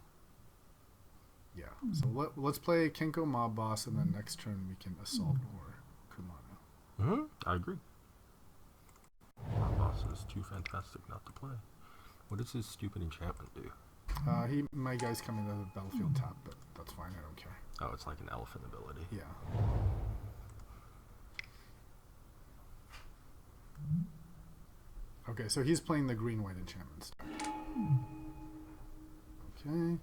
Yeah, so let's play Kenko Mob Boss, and then next turn we can Assault or Kumano. Mm-hmm. I agree. Mob Boss is too fantastic not to play. What does his stupid enchantment do? My guy's coming to the battlefield tap, but that's fine, I don't care. Oh, it's like an elephant ability. Yeah. Okay, so he's playing the green-white enchantment stack. Okay,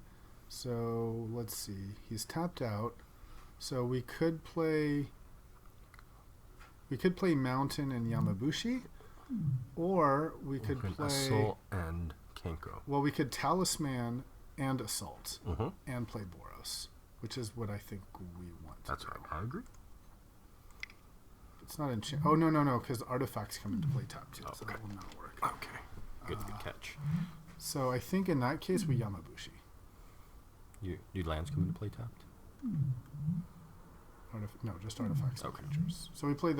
so let's see. He's tapped out. So we could play Mountain and Yamabushi, or we could play Assault and Kenko. Well, we could Talisman and Assault and play Boros, which is what I think we want. That's right. I agree. It's not enchant. Oh no, because artifacts come into play tap too, so that will not work. Okay, good catch. So I think in that case we Yamabushi. Do lands come into play tapped? No, just artifacts and creatures. So we play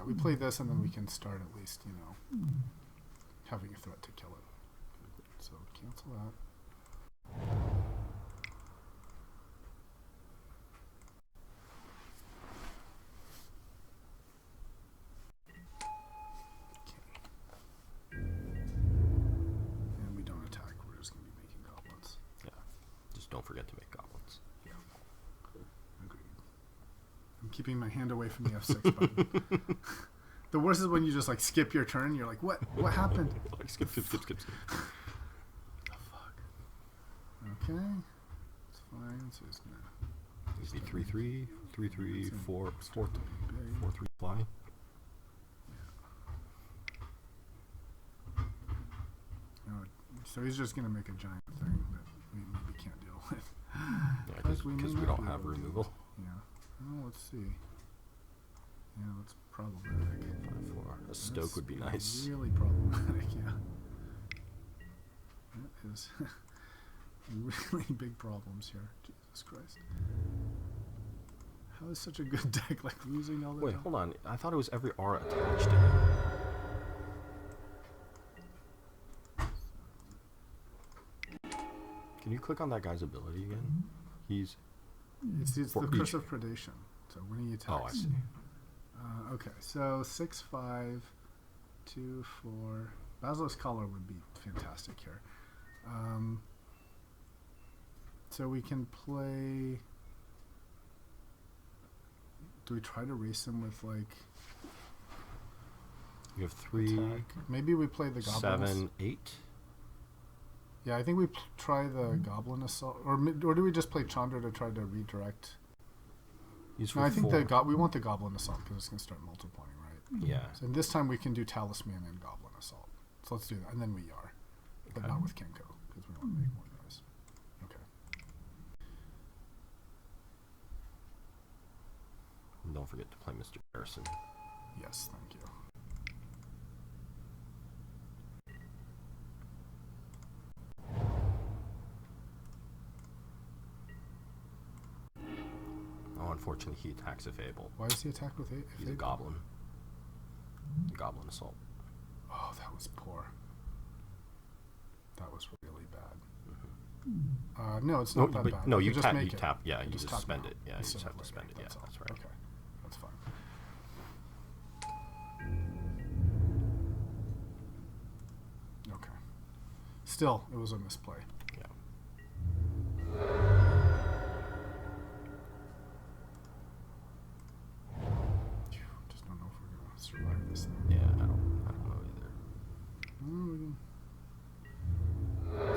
we play this, and then we can start at least, having a threat to kill it. So cancel that. And we don't attack. We're just going to be making goblins. Yeah. Just don't forget to make goblins. Yeah. Agreed. I'm keeping my hand away from the F6 button. The worst is when you just skip your turn. You're like, what? What happened? Skip. Oh, fuck. Okay. It's fine. So he's gonna. It'd be 3/3, 3/3, 4/3 fly. Yeah. So he's just gonna make a giant thing that we maybe can't deal with. Yeah, because we don't have removal. Yeah. Oh, let's see. Yeah, that's problematic. 5/4. A stoke would be nice. Really problematic, yeah. That is really big problems here. Jesus Christ. How is such a good deck losing all the Wait, time? hold on. I thought it was every aura attached to it. Can you click on that guy's ability again? It's the For curse each. of predation. So when he attacks. Oh, I see. Okay, so 6, 5, 2, 4. Basilisk Collar would be fantastic here. So we can play. Do we try to race him with like You have 3, attack? Maybe we play the goblin. 7, 8. Yeah, I think we try the goblin assault, or do we just play Chandra to try to redirect? Use No, for I think 4. we want the goblin assault because it's gonna start multiplying, right? Yeah. So this time we can do talisman and goblin assault. So let's do that, and then we are, but Okay. not with Kenko because we want to make more noise. Okay. And don't forget to play Mr. Harrison. Yes, thank you. Oh, unfortunately, he attacks a Fable. Why does he attack with He's a goblin. Goblin assault. Oh, that was poor. That was really bad. No, it's not that but bad. no, We you can tap. make You it. tap. Yeah, you just just tap spend now it. Yeah, you instead just of have to later. spend it. Yeah, That's all. that's right. Okay, that's fine. Okay. Still, it was a misplay. Yeah. Phew, just don't know if we're gonna survive this thing. Yeah, I don't know either.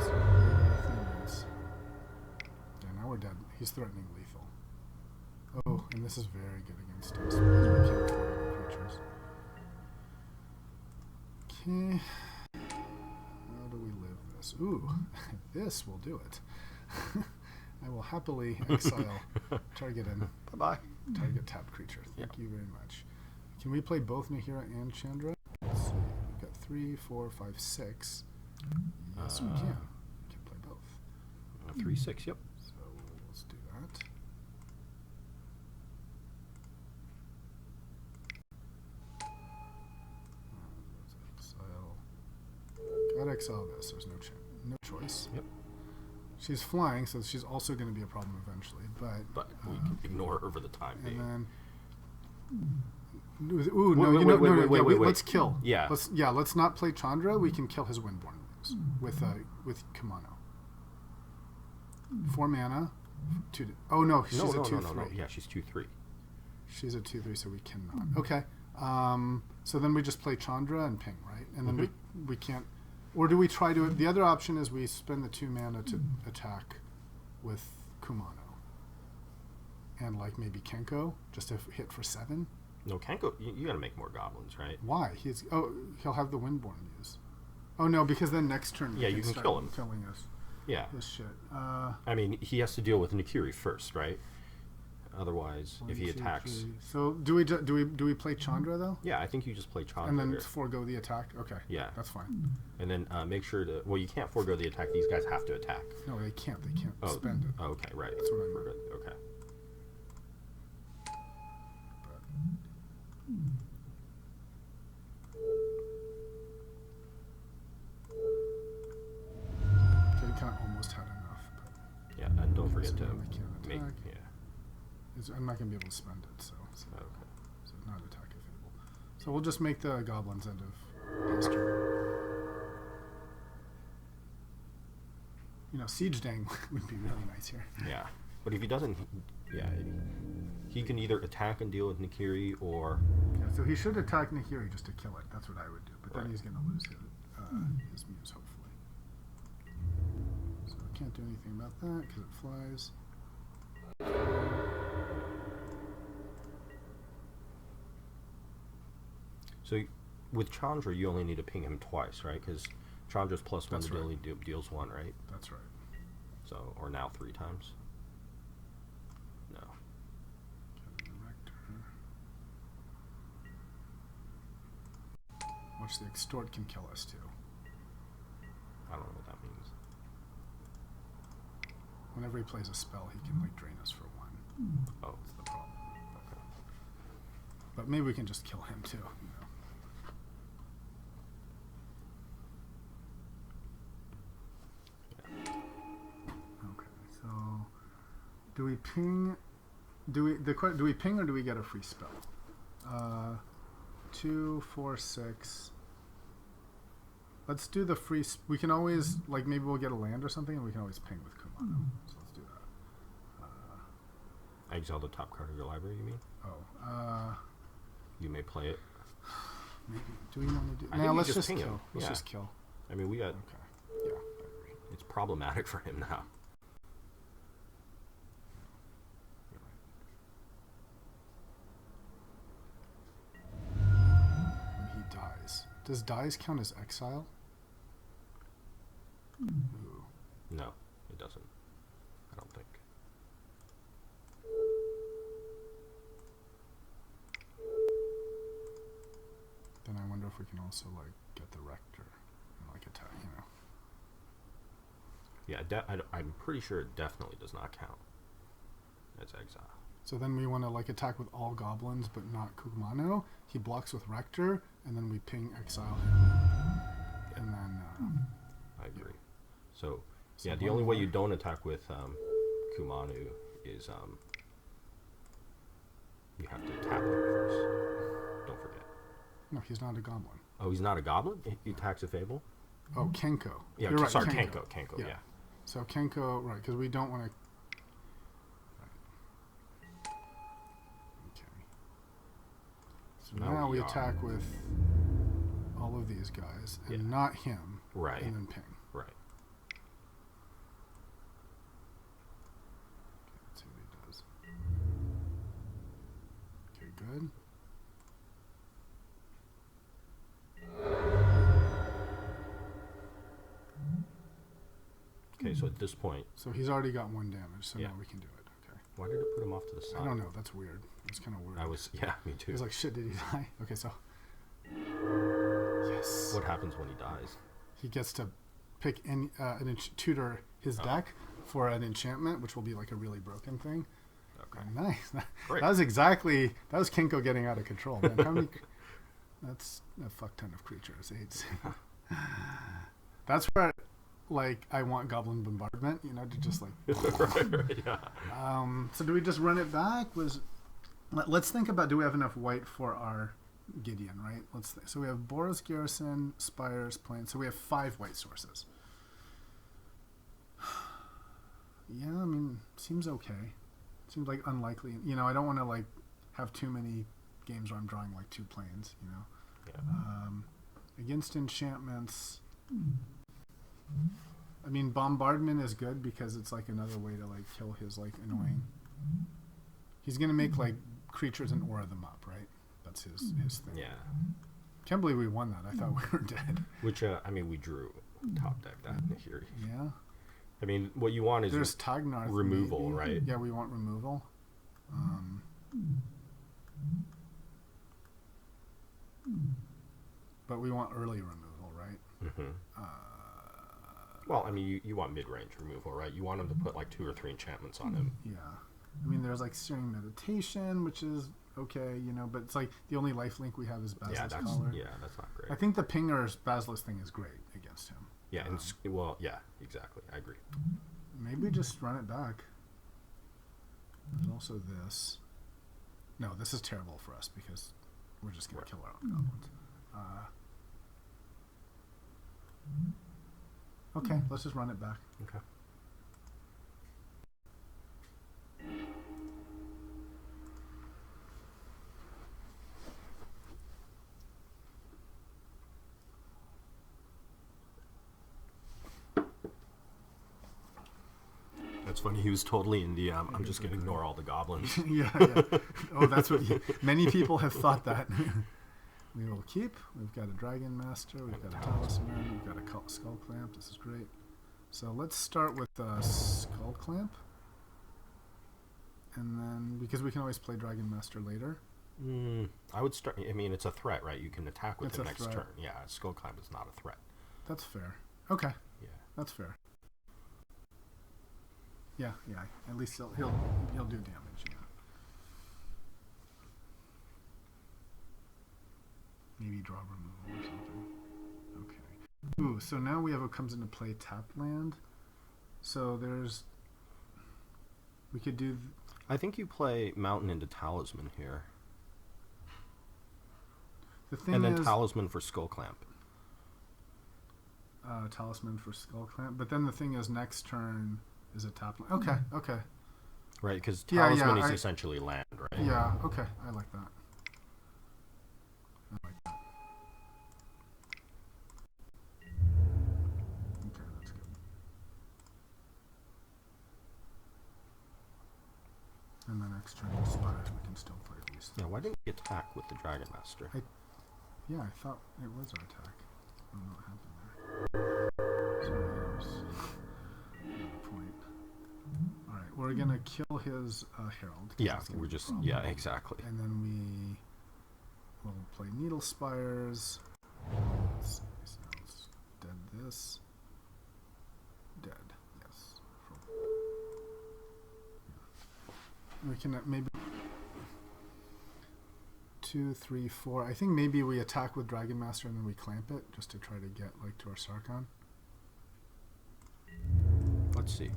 So the thing is, yeah, now we're dead. He's threatening lethal. Oh, and this is very good against us because we can't afford our creatures. Okay. How do we live this? Ooh, this will do it. I will happily exile target and Bye-bye. target tapped creature. Thank you very much. Can we play both Nahira and Chandra? Let's see. We've got 3, 4, 5, 6. Yes, we can. We can play both. 3, 6. Yep. So let's do that. Let's exile. Gotta exile this. There's no choice. Yep. She's flying, so she's also going to be a problem eventually. But we can ignore her for the time and being. then. Ooh, no, wait. Let's kill. Yeah. Let's not play Chandra. We can kill his Windborn moves with Kumano. 4 mana. 2. Oh no, she's a 2/3. No. Yeah, she's 2/3. She's a 2/3, so we cannot. Okay. So then we just play Chandra and ping, right? And then we can't. Or do we try to? The other option is we spend the 2 mana to attack with Kumano. And like maybe Kenko, just to hit for 7. No, Kenko, you got to make more goblins, right? Why? He'll have the Windborn muse. Oh no, because then next turn Yeah, you can start kill him. killing us. Yeah. This shit. I mean, he has to deal with Nikiri first, right? Otherwise, if he 1, 2, attacks, 3. So do we play Chandra though? yeah, I think you just play Chandra And then here. forego the attack. Okay. Yeah. That's fine. And then make sure to. Well, you can't forego the attack. These guys have to attack. No, they can't. They can't spend it. Oh, okay, right. That's what I meant. Okay. They kind of almost had enough, but Yeah, and don't forget So to now they can't make. attack. Yeah. I'm not gonna be able to spend it. So Okay. not attack a Fable. So we'll just make the goblins end of his turn. Siege Dang would be really nice here. Yeah, but if he doesn't, he can either attack and deal with Nikiri, or Yeah, so he should attack Nahiri just to kill it. That's what I would do. But then Right. he's gonna lose his muse, hopefully. So I can't do anything about that because it flies. so with Chandra, you only need to ping him twice, right? Because Chandra's +1 That's to right. deals 1, right? That's right. So, or now 3 times. No. Kevin the Rector. Watch the extort can kill us too. I don't know what that means. Whenever he plays a spell, he can drain us for 1. Oh, That's the problem. okay. But maybe we can just kill him too. Okay, so Do we ping? Do we ping or do we get a free spell? 2, 4, 6. Let's do the free. We can always like maybe we'll get a land or something, and we can always ping with Kumano. So let's do that. Exile the top card of your library. You mean? Oh. You may play it. Maybe. Do we want to do? I Now think let's you just ping kill. him. Let's Yeah. just kill. I mean, we got. Okay. Yeah, I agree. It's problematic for him now. When he dies, does dies count as exile? Ooh. No, it doesn't. I don't think. Then I wonder if we can also like get the rector and like attack. Yeah, I'm pretty sure it definitely does not count as exile. So then we want to like attack with all goblins, but not Kumano. He blocks with rector, and then we ping exile him, and then. I agree. So So the one only way more. you don't attack with Kumanu is you have to tap him first. Don't forget. No, he's not a goblin. Oh, he's not a goblin? He attacks a Fable? Oh, Kenko. Yeah, You're right, sorry, Kenko. Kenko, Yeah. yeah. So Kenko, right? Because we don't want to. Okay. So now we attack with all of these guys and not him. Right. And then ping. Right. Let's see what he does. Okay, good. Okay, so at this point, So he's already got 1 damage, so Yeah. now we can do it. Okay. why did it put him off to the side? I don't know. That's weird. It's kind of weird. Me too. He was like, shit, did he die? Okay, so. Yes. What happens when he dies? He gets to pick tutor his deck for an enchantment, which will be like a really broken thing. Okay. Nice. Great. That was Kinko getting out of control, man. How many? That's a fuck ton of creatures. 8. That's where, like, I want Goblin Bombardment, to just like. Right, yeah. So do we just run it back? Let's think about, do we have enough white for our Gideon, right? So we have Boros Garrison, Spires, Plains. So we have 5 white sources. Yeah, I mean, seems okay. Seems like unlikely. I don't want to like have too many games where I'm drawing like 2 planes. Yeah. Against enchantments, I mean, bombardment is good because it's like another way to like kill his like annoying. He's gonna make like creatures and aura them up, right? That's his thing. Yeah. Can't believe we won that. I thought we were dead. Which, I mean, we drew top deck that here. Yeah. I mean, what you want is There's Tagnarth removal, maybe. right? Yeah, we want removal. But we want early removal, right? Mm-hmm. Well, I mean, you want mid-range removal, right? You want him to put like 2 or 3 enchantments on him. Yeah. I mean, there's like Searing Meditation, which is okay, but it's like the only lifelink we have is Basilisk Collar. Yeah, that's not great. I think the Pinger's Basilisk thing is great against him. Yeah, yeah, exactly. I agree. Maybe just run it back. There's also this. No, this is terrible for us because we're just going to kill our own goblins. Okay, let's just run it back. Okay. That's funny. He was totally in the. I'm just going to ignore all the goblins. Yeah. Oh, that's what many people have thought that. We will keep. We've got a Dragon Master. We've got a Talisman. We've got a Skull Clamp. This is great. So let's start with Skull Clamp. And then, because we can always play Dragon Master later. I would start. I mean, it's a threat, right? You can attack with It's the a next threat. turn. Yeah, Skull Climb is not a threat. That's fair. Okay. Yeah. That's fair. Yeah. At least he'll do damage. Yeah. Maybe draw removal or something. Okay. Ooh, so now we have what comes into play tap land. So there's We could do. I think you play Mountain into Talisman here. The thing And then is, Talisman for Skull Clamp. Talisman for Skull Clamp. But then the thing is, next turn is a tap land. Okay, okay. Right, because Yeah, Talisman yeah, is essentially land, right? Yeah, okay. I like that. I like that. Okay, that's good. And then next turn, Spires, we can still play these. Yeah, why didn't we attack with the Dragon Master? Yeah, I thought it was our attack. I don't know what happened there. So there's another point. Alright, we're gonna kill his Herald. 'Cause Yeah, that's gonna we're be a just, problem. yeah, exactly. And then we will play Needle Spires. Let's see, so let's dead this. Dead, yes. We can maybe 2, 3, 4. I think maybe we attack with Dragon Master and then we clamp it just to try to get like to our Sarkhan. Let's see.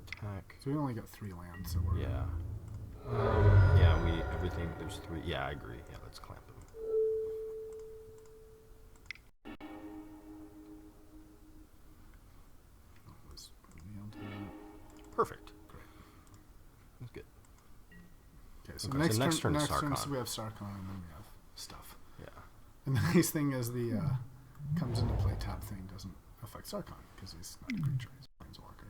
Attack. So we only got 3 lands, so we're Yeah. Yeah, everything, there's 3. Yeah, I agree. Yeah, let's clamp him. Perfect. Great. That's good. Okay, so Okay, next, so next turn, turn is next turn, Sarkhan. so we have Sarkhan and then we have stuff. Yeah. And the nice thing is the comes into play tap thing doesn't affect Sarkhan because he's not a creature, he's a planeswalker.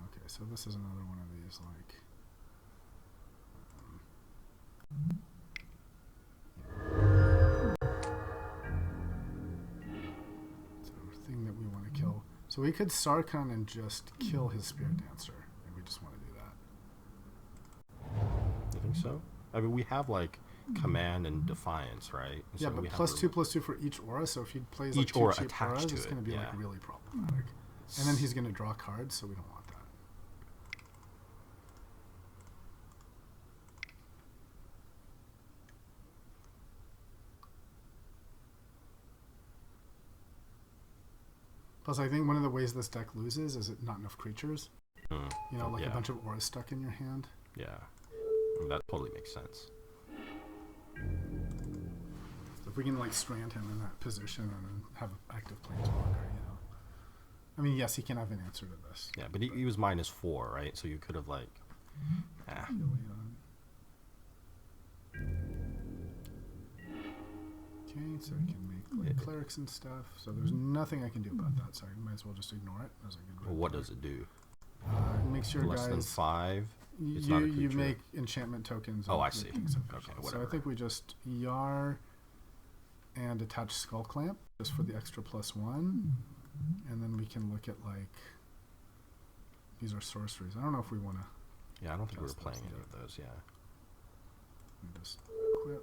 Okay, so this is another one of these like. So thing that we want to kill. So we could Sarkhan and just kill his Spirit Dancer, and we just want to do that. You think so? I mean, we have like Command and Defiance, right? Yeah, So but we have +2/+2 for each aura. So if he plays like Each 2 aura cheap attached auras, to it's it, going to be like yeah. really problematic. And then he's going to draw cards, so we don't want that. Plus, I think one of the ways this deck loses is it not enough creatures. You know, like yeah. a bunch of auras stuck in your hand. Yeah. That totally makes sense. So if we can like strand him in that position and then have active planeswalker, you know. I mean, yes, he can have an answer to this. Yeah, but he was -4, right? So you could have like, Okay, so we can make like clerics and stuff. So there's nothing I can do about that. So I might as well just ignore it. As a good well, what does it do? It makes your Less guys than 5. It's you not a you creature. make enchantment tokens. Oh, and I see. make things Okay, efficient. So whatever. I think we just Yar and attach Skull Clamp just for the extra +1, and then we can look at like these are sorceries. I don't know if we want to. Yeah, I don't think we were Just playing those, any of those. Yeah. Just equip.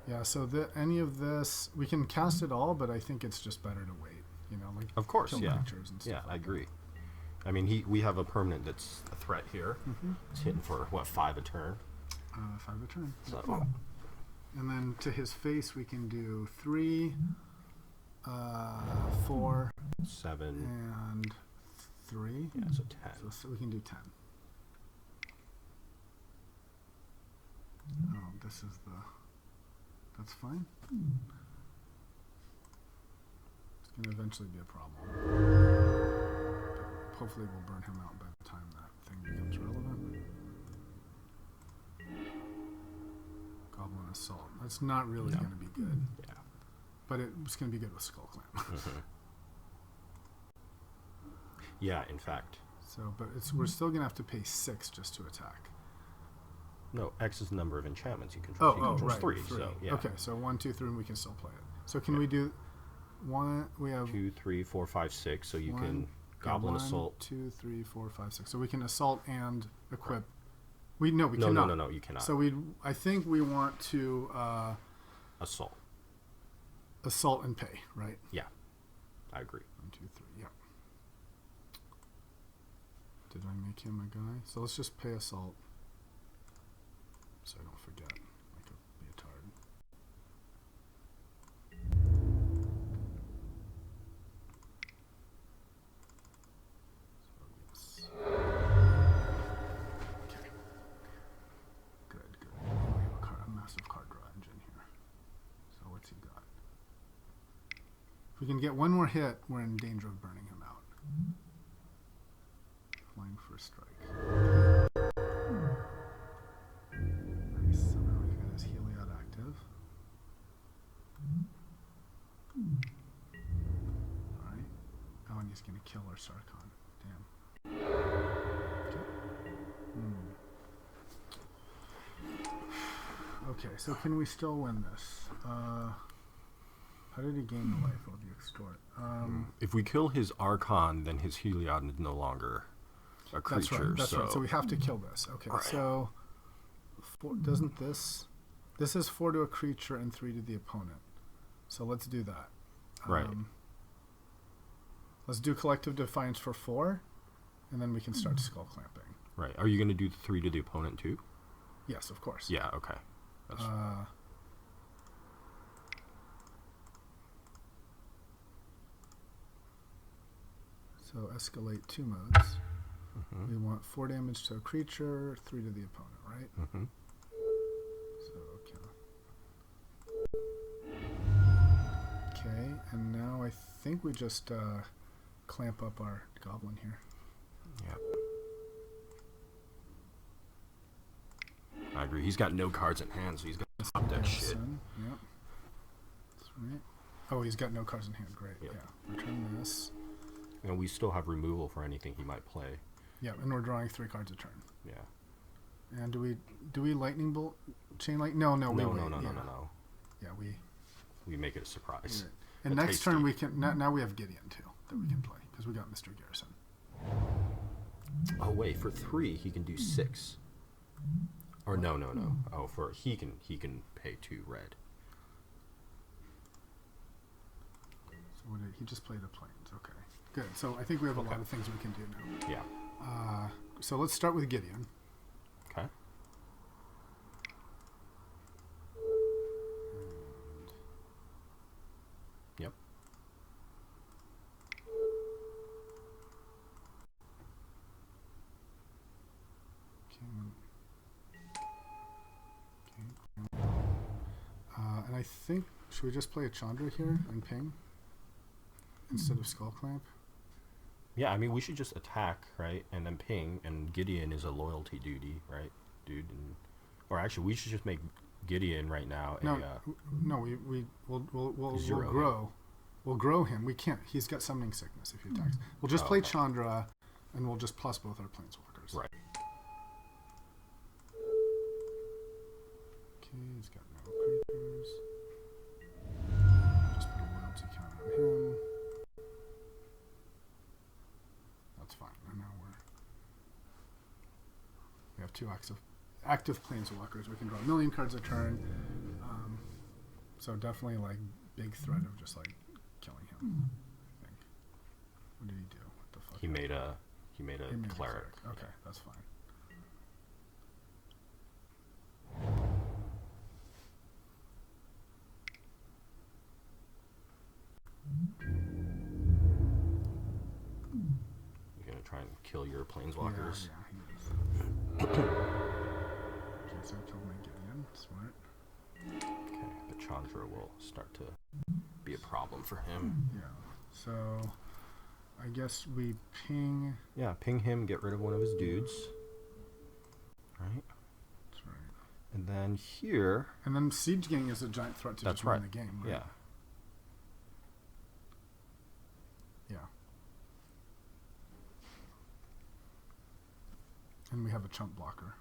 Yeah, so any of this, we can cast it all, but I think it's just better to wait. You know, like Of course, kill yeah. creatures and stuff. Yeah, like I that. agree. I mean, we have a permanent that's a threat here. It's hitting for what, 5 a turn. 5 a turn. So And then to his face, we can do 3, 4, 7. and 3. Yeah, so 10. So we can do 10. Oh, this is the. That's fine. It's going to eventually be a problem. But hopefully we'll burn him out by the time that thing becomes relevant. Goblin Assault. That's not really No. going to be good. Yeah. But it's going to be good with Skull Clamp. Yeah, in fact. So, but we're still going to have to pay 6 just to attack. No, X is the number of enchantments you control. He controls right. 3. So, yeah. Okay, so 1, 2, 3, and we can still play it. So can we do one? We have 2, 3, 4, 5, 6. So you One, can Goblin one, Assault. 2, 3, 4, 5, 6. So we can assault and equip. We No, cannot. no, you cannot. So I think we want to Assault. assault and pay, right? Yeah, I agree. 1, 2, 3. Yep. Did I make him a guy? So let's just pay assault. So I don't forget, like a leotard. If we can get one more hit, we're in danger of burning him out. Flying for a strike. Nice. So now we've got his Heliod active. Alright. Oh, and he's going to kill our Sarkhan. Damn. Okay, so can we still win this? How did he gain the life of the extort? If we kill his Archon, then his Heliod is no longer a creature. That's right. So we have to kill this. Okay, right. So doesn't this is 4 to a creature and 3 to the opponent. So let's do that. Right. Let's do Collective Defiance for 4, and then we can start skull clamping. Right. Are you going to do the 3 to the opponent too? Yes, of course. Yeah. Okay. That's so escalate 2 modes. We want 4 damage to a creature, 3 to the opponent, right? So okay, and now I think we just clamp up our goblin here. Yeah. I agree. He's got no cards in hand, so he's got to top deck shit. Yep. That's right. Oh, he's got no cards in hand. Great. Yep. Yeah. Return this. And we still have removal for anything he might play. Yeah, and we're drawing 3 cards a turn. Yeah. And do we lightning bolt chain light? No, No. we wait. No. Yeah, we make it a surprise. Right. And next turn we can now we have Gideon too that we can play because we got Mr. Garrison. Oh wait, for 3 he can do 6. Or no. Oh, for he can pay 2 red. So what did he just played the plains? Okay, good. So I think we have a lot of things we can do now. Yeah. So let's start with Gideon. Okay. Yep. And I think, should we just play a Chandra here and ping instead of Skull Clamp? Yeah, I mean, we should just attack, right? And then ping, and Gideon is a loyalty duty, right? Dude. Or actually, we should just make Gideon right now we'll zero grow. him. We'll grow him. We can't. He's got summoning sickness if he attacks. We'll just play Chandra, and we'll just plus both our planeswalkers. Right. Okay, he's got no creatures. Just put a loyalty count on him. That's fine. And now we have 2 active planeswalkers. We can draw 1,000,000 cards a turn. So definitely like big threat of just like killing him. I think. What did he do? What the fuck? He made a cleric. Okay, Yeah. that's fine. You're gonna try and kill your planeswalkers. Yeah, he is. Okay, so I killed my Gideon. Smart. Okay, but Chandra will start to be a problem for him. Yeah. So I guess we ping. Yeah, ping him, get rid of one of his dudes. Right? That's right. And then here. And then Siege Gang is a giant threat to That's just win right. the game. Right? Yeah. Yeah. And we have a chump blocker.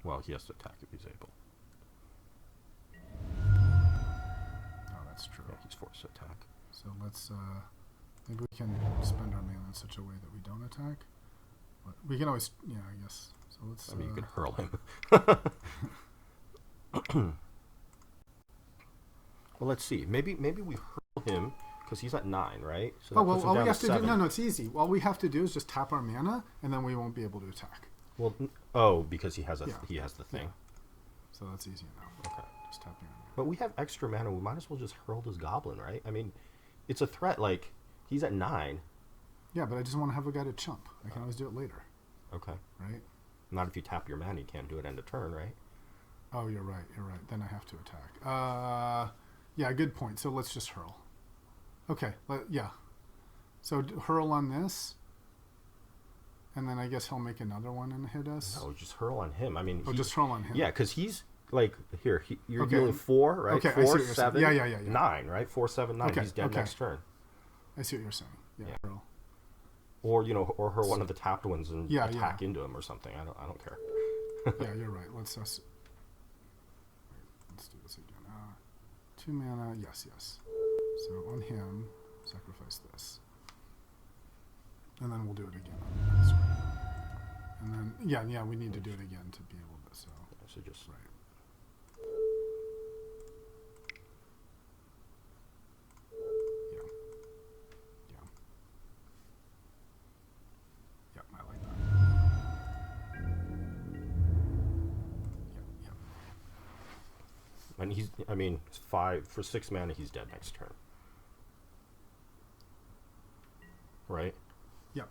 Well, he has to attack if he's able. Oh, that's true. Yeah, he's forced to attack. So let's maybe we can spend our mana in such a way that we don't attack. But we can always, yeah, I guess. So let's. I mean, you could hurl him. Well, let's see. Maybe we hurl him because he's at 9, right? So oh well, puts him all we down have to do. 7. No, it's easy. All we have to do is just tap our mana, and then we won't be able to attack. Well, because he has Yeah. he has the thing. So that's easy enough. Okay. Just tap your mana. But we have extra mana. We might as well just hurl this goblin, right? I mean, it's a threat. Like, he's at 9. Yeah, but I just want to have a guy to chump. I can always do it later, Okay. right? Not if you tap your mana. You can't do it end of turn, right? Oh, you're right. You're right. Then I have to attack. Yeah, good point. So let's just hurl. Okay, yeah. So hurl on this, and then I guess he'll make another one and hit us. No, just hurl on him. I mean, just hurl on him. Yeah, because he's like here. You're Okay. dealing 4, right? Okay, I see 4, what you're saying. 7, Yeah. 9, right? 4, 7, 9. Okay, He's dead okay. next turn. I see what you're saying. Yeah. Hurl. Or or hurl one of the tapped ones and Yeah, attack into him or something. I don't care. Yeah, you're right. Let's do this again. 2 mana. Yes. So on him, sacrifice this, and then we'll do it again. And then yeah, we need to do it again to be able to. So just right. Yeah, I like that. Yeah. And he's 5 for 6 mana. He's dead next turn. Right. Yep.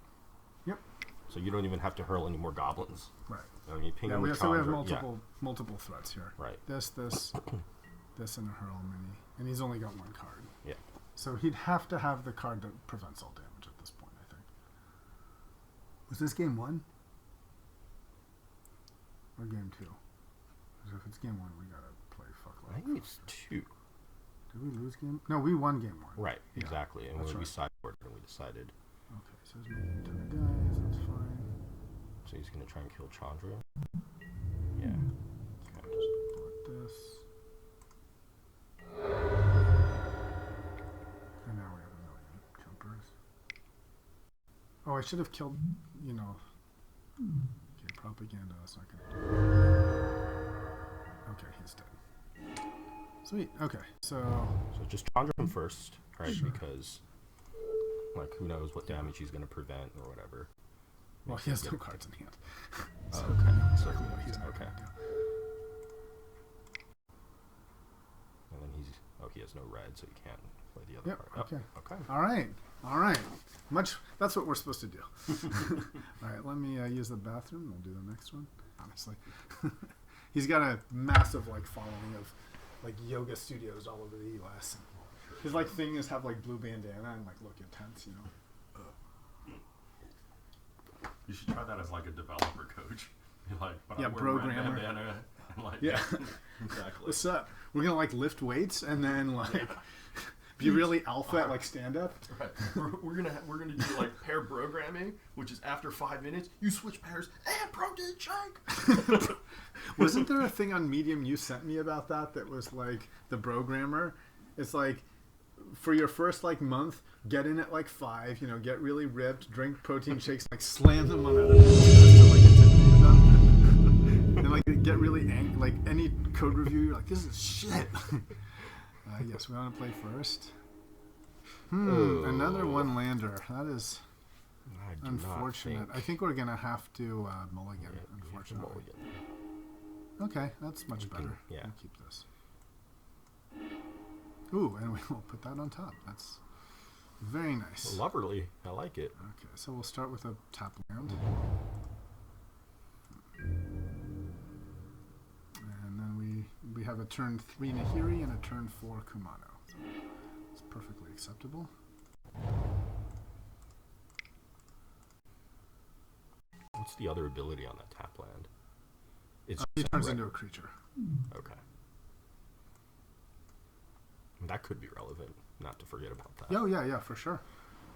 So you don't even have to hurl any more goblins. Right. I mean, ping him we with have Chandra. multiple threats here. Right. This, and a hurl mini, and he's only got 1 card. Yeah. So he'd have to have the card that prevents all damage at this point, I think. Was this game 1? Or game 2? Because if it's game 1, we gotta play fuck life. I think it's 2. Did we lose game? No, we won game 1. Right. Yeah, Exactly. And that's we right. sideboarded and we decided. Okay, so he's making 10 guys. That's fine. So he's gonna try and kill Chandra. Yeah. Okay. Just put this. And now we have 1 million jumpers. Oh, I should have killed, Okay, propaganda, that's not going to do it. Okay, he's dead. Sweet, okay, so just Chandra him first, right? Sure. Because, who knows what damage he's gonna prevent or whatever. Well, he has no cards in hand. So, okay. So he's not okay. gonna do. And then he has no red, so he can't play the other Yep, card. okay. Okay. All right. That's what we're supposed to do. All right, let me use the bathroom. We'll do the next one. Honestly, he's got a massive following of yoga studios all over the U.S. His thing is have blue bandana and look intense, You should try that as a developer coach. But Yeah, I wear programmer. red bandana and Yeah. Exactly. What's up? We're gonna lift weights and then be really alpha at stand up. Right. We're gonna do pair programming, which is after 5 minutes you switch pairs and protein shake. Wasn't there a thing on Medium you sent me about that was the programmer? It's for your first month, get in at 5, get really ripped, drink protein shakes, slam them on other people to intimidate them, and get really angry. Any code review, you're this is shit. Yes, we want to play first. Another 1 lander. That is unfortunate. I think we're gonna have to mulligan. Yeah, unfortunately. mulligan. Okay, that's much better. Yeah. We'll keep this. Ooh, and we will put that on top. That's very nice. Lovely. I like it. Okay, so we'll start with a tap land. And then we have a turn 3 Nahiri and a turn 4 Kumano. So it's perfectly acceptable. What's the other ability on that tap land? It's He turns into a creature. Okay. That could be relevant. Not to forget about that. Oh, yeah, for sure.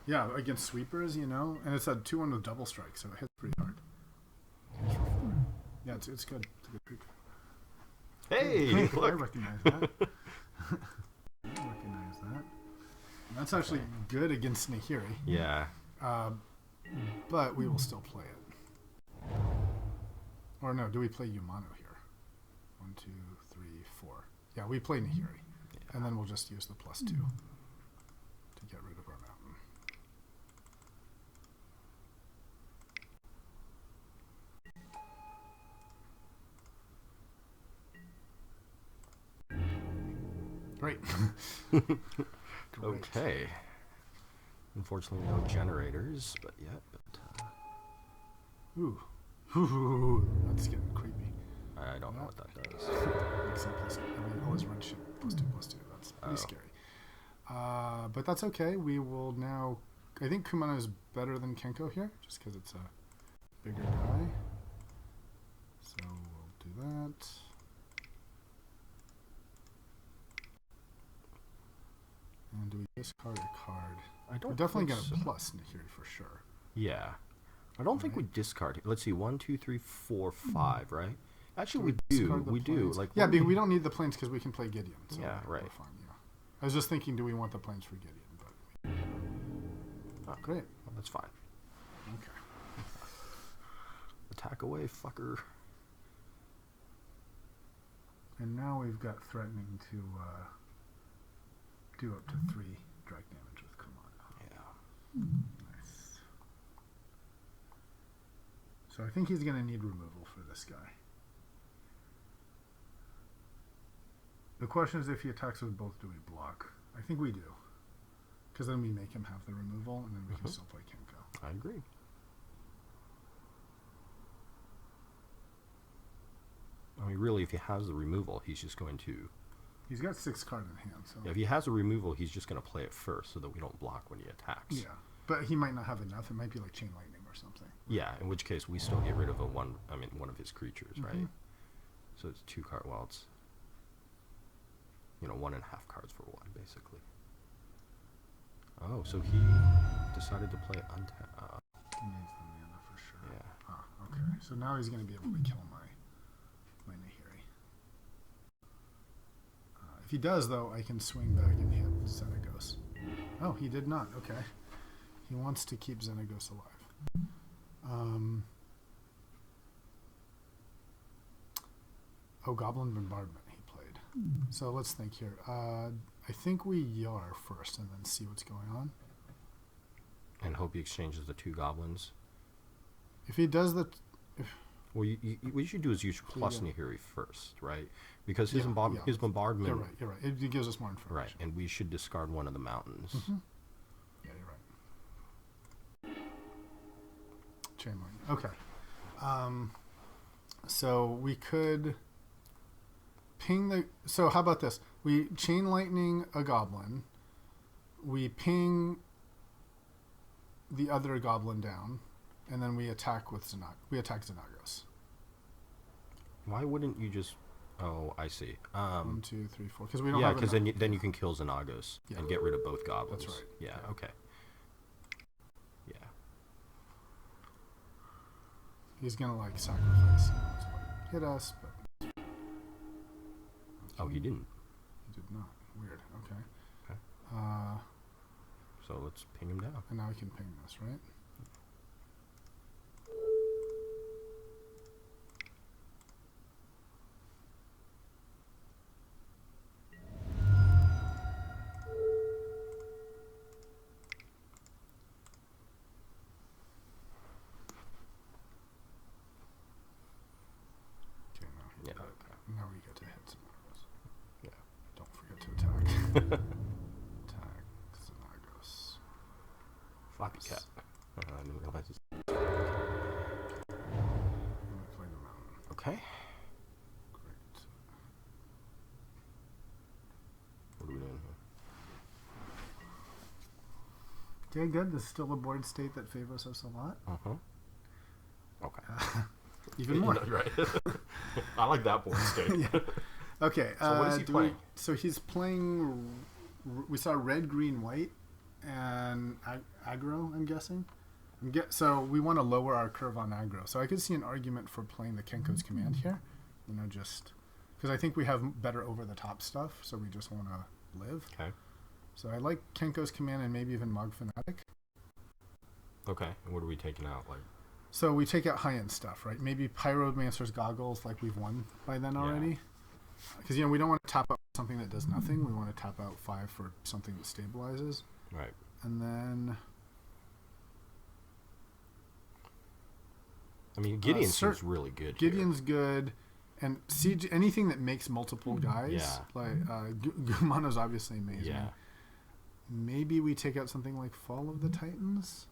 Yeah, against sweepers, and it's a 2-1 with double strike, so it hits pretty hard. Yeah, it's good. It's a good creature. Hey, I look. recognize that. I recognize that. That's actually good against Nahiri. Yeah. But we will still play it. Or no, do we play Yumano here? 1, 2, 3, 4. Yeah, we play Nahiri. Yeah. And then we'll just use the +2 to get rid of our mountain. Great. Okay. Unfortunately, no generators, but yeah. Ooh, that's getting creepy. I don't know what that does. Always run shit +2/+2. That's pretty scary. But that's okay. We will now. I think Kumano is better than Kenko here, just because it's a bigger guy. So we'll do that. And do we discard a card? I don't. We're definitely think get a so. plus here for sure. Yeah. I don't think we Right. discard it. Let's see, 1, 2, 3, 4, 5, right? Actually, we we do. discard the We do. planes? Like, Yeah, what do we don't need the planes because we can play Gideon. So Yeah, we're right. fine, yeah. I was just thinking, do we want the planes for Gideon? But Oh, great. well, that's fine. Okay. Attack away, fucker. And now we've got threatening to do up to 3 drag damage with Kumano. Yeah. Nice. So I think he's going to need removal for this guy. The question is, if he attacks with both, do we block? I think we do. Because then we make him have the removal, and then we can still play Kenko. I agree. I mean, really, if he has the removal, he's just going to... He's got 6 cards in hand, so... Yeah, if he has the removal, he's just going to play it first so that we don't block when he attacks. Yeah, but he might not have enough. It might be like Chain Lightning or something. Yeah, in which case we still get rid of one of his creatures, right? Mhm. So it's 2 card, well, it's, 1.5 cards for 1, basically. Oh, so he decided to play untap. He needs the mana for sure. Yeah. Ah, okay. So now he's going to be able to kill my Nahiri. If he does, though, I can swing back and hit Xenagos. Oh, he did not. Okay. He wants to keep Xenagos alive. Goblin Bombardment he played. So let's think here. I think we Yar first and then see what's going on. And hope he exchanges the 2 goblins. If he does the... Well, what you should do is you should plus Yeah. Nahiri first, right? Because his, Yeah, yeah. his bombardment... You're right. It gives us more information. Right, and we should discard one of the mountains. Mm-hmm. Yeah, you're right. Chain lightning. Okay. So we could ping the... So how about this? We chain lightning a goblin. We ping the other goblin down. And then we attack with Xenagos. Why wouldn't you just... Oh, I see. 1, 2, 3, 4. Because we don't yeah, have because enough. then you can kill Xenagos Yeah. and get rid of both goblins. That's right. Yeah, Yeah. okay. Yeah. He's going to sacrifice to hit us, but... Oh, he didn't. He did not. Weird. Okay. Okay. So let's ping him down. And now we can ping this, right? Okay, now he Yeah, did it. okay. Now we get to hit Xenagos. Yeah. Don't forget to attack. Attack Xenagos. Floppy cat. I didn't realize it's... I'm gonna play the mountain. Okay. Great. What are we doing here? Okay, good. This is still a board state that favors us a lot. Uh-huh. Okay. Even more. Right. I like that board state. Yeah. Okay. So what is he playing? So he's playing... We saw red, green, white, and aggro, I'm guessing. So we want to lower our curve on aggro. So I could see an argument for playing the Kenko's command here. Just... Because I think we have better over-the-top stuff, so we just want to live. Okay. So I like Kenko's command and maybe even Mog Fanatic. Okay. And what are we taking out? So we take out high-end stuff, right? Maybe Pyromancer's Goggles, like we've won by then already. Because, we don't want to tap out something that does nothing. We want to tap out 5 for something that stabilizes. Right. And then... I mean, Gideon seems really good Gideon's good. And siege, anything that makes multiple guys. Yeah. Like, Gumano's obviously amazing. Yeah. Maybe we take out something like Fall of the Titans.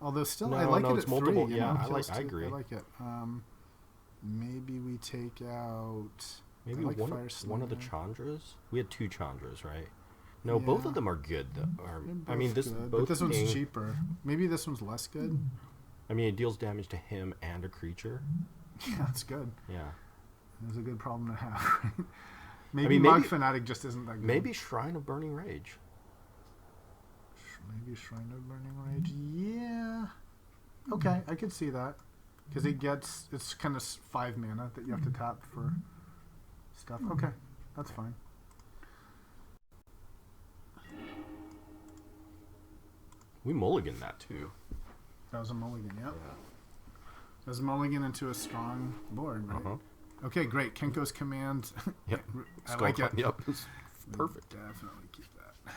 Although still, No, I like no, it it's at multiple. 3. Yeah, Kills I 2. agree. I like it. Maybe we take out... Maybe I like one Fire of the Slinger. Chandras? We had 2 Chandras, right? No, both Yeah. of them are good. Though. They're I mean, both this good, both but this one's ping- cheaper. Maybe this one's less good. I mean, it deals damage to him and a creature. Yeah, that's good. Yeah. It's a good problem to have. Right? Maybe mean, Mug maybe- Fanatic just isn't that good. Maybe Shrine of Burning Rage. Maybe Shrine of Burning Rage. Yeah. Okay, I could see that. Because it's kind of 5 mana that you have to tap for stuff. Okay, that's fine. We mulligan that too. That was a mulligan, yep. That was a mulligan into a strong board, right? Uh-huh. Okay, great. Kenko's command. Yep. I like it. Yep. It's perfect. Definitely keep that.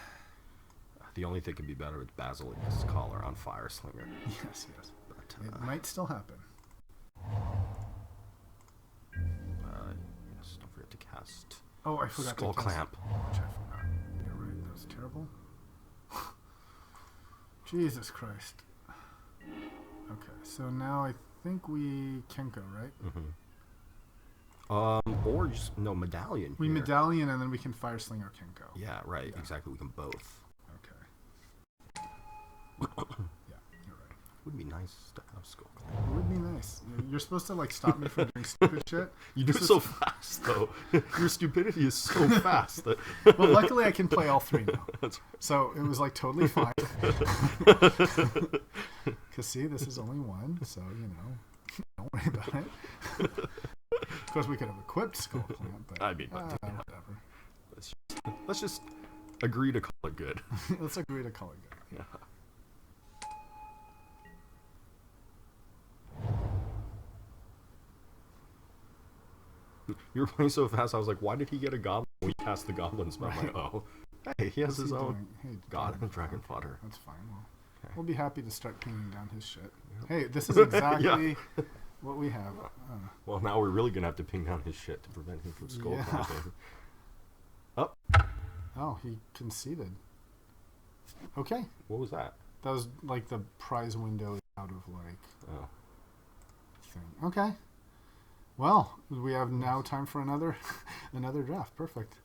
The only thing could be better is Basilic's Collar on Fire Slinger. Yes, yes. But, It might still happen. yes, don't forget to cast Oh, I forgot Skull to cast- Clamp. Which I forgot. You're right. That was terrible. Jesus Christ. Okay, so now I think we Kenko, right? Or just no medallion. We here. medallion and then we can fire slinger Kenko. Yeah, right. Yeah. Exactly. We can both. Okay. Yeah, you're right. Would be nice to have Skull Clamp. It would be nice. You're supposed to like stop me from doing stupid shit. You do it so fast, though. Your stupidity is so fast that. Well, luckily I can play all 3 now. That's So it was like totally fine. Because see, this is only 1, so you know, don't worry about it. Of course, we could have equipped Skull Clamp, but I mean, whatever. let's just agree to call it good. Let's agree to call it good. Yeah. You were playing so fast, I was like, why did he get a goblin when we cast the goblin spell? I'm like, oh. Hey, he has What's his he own doing? Hey, god and dragon fodder. That's fine. Well, Okay. we'll be happy to start pinging down his shit. Hey, this is exactly what we have. Well, now we're really going to have to ping down his shit to prevent him from skull Yeah. clamping. Oh, Oh, he conceded. Okay. what was that? That was like the prize window out of like Oh. thing. Okay. Well, we have now time for another draft. Perfect.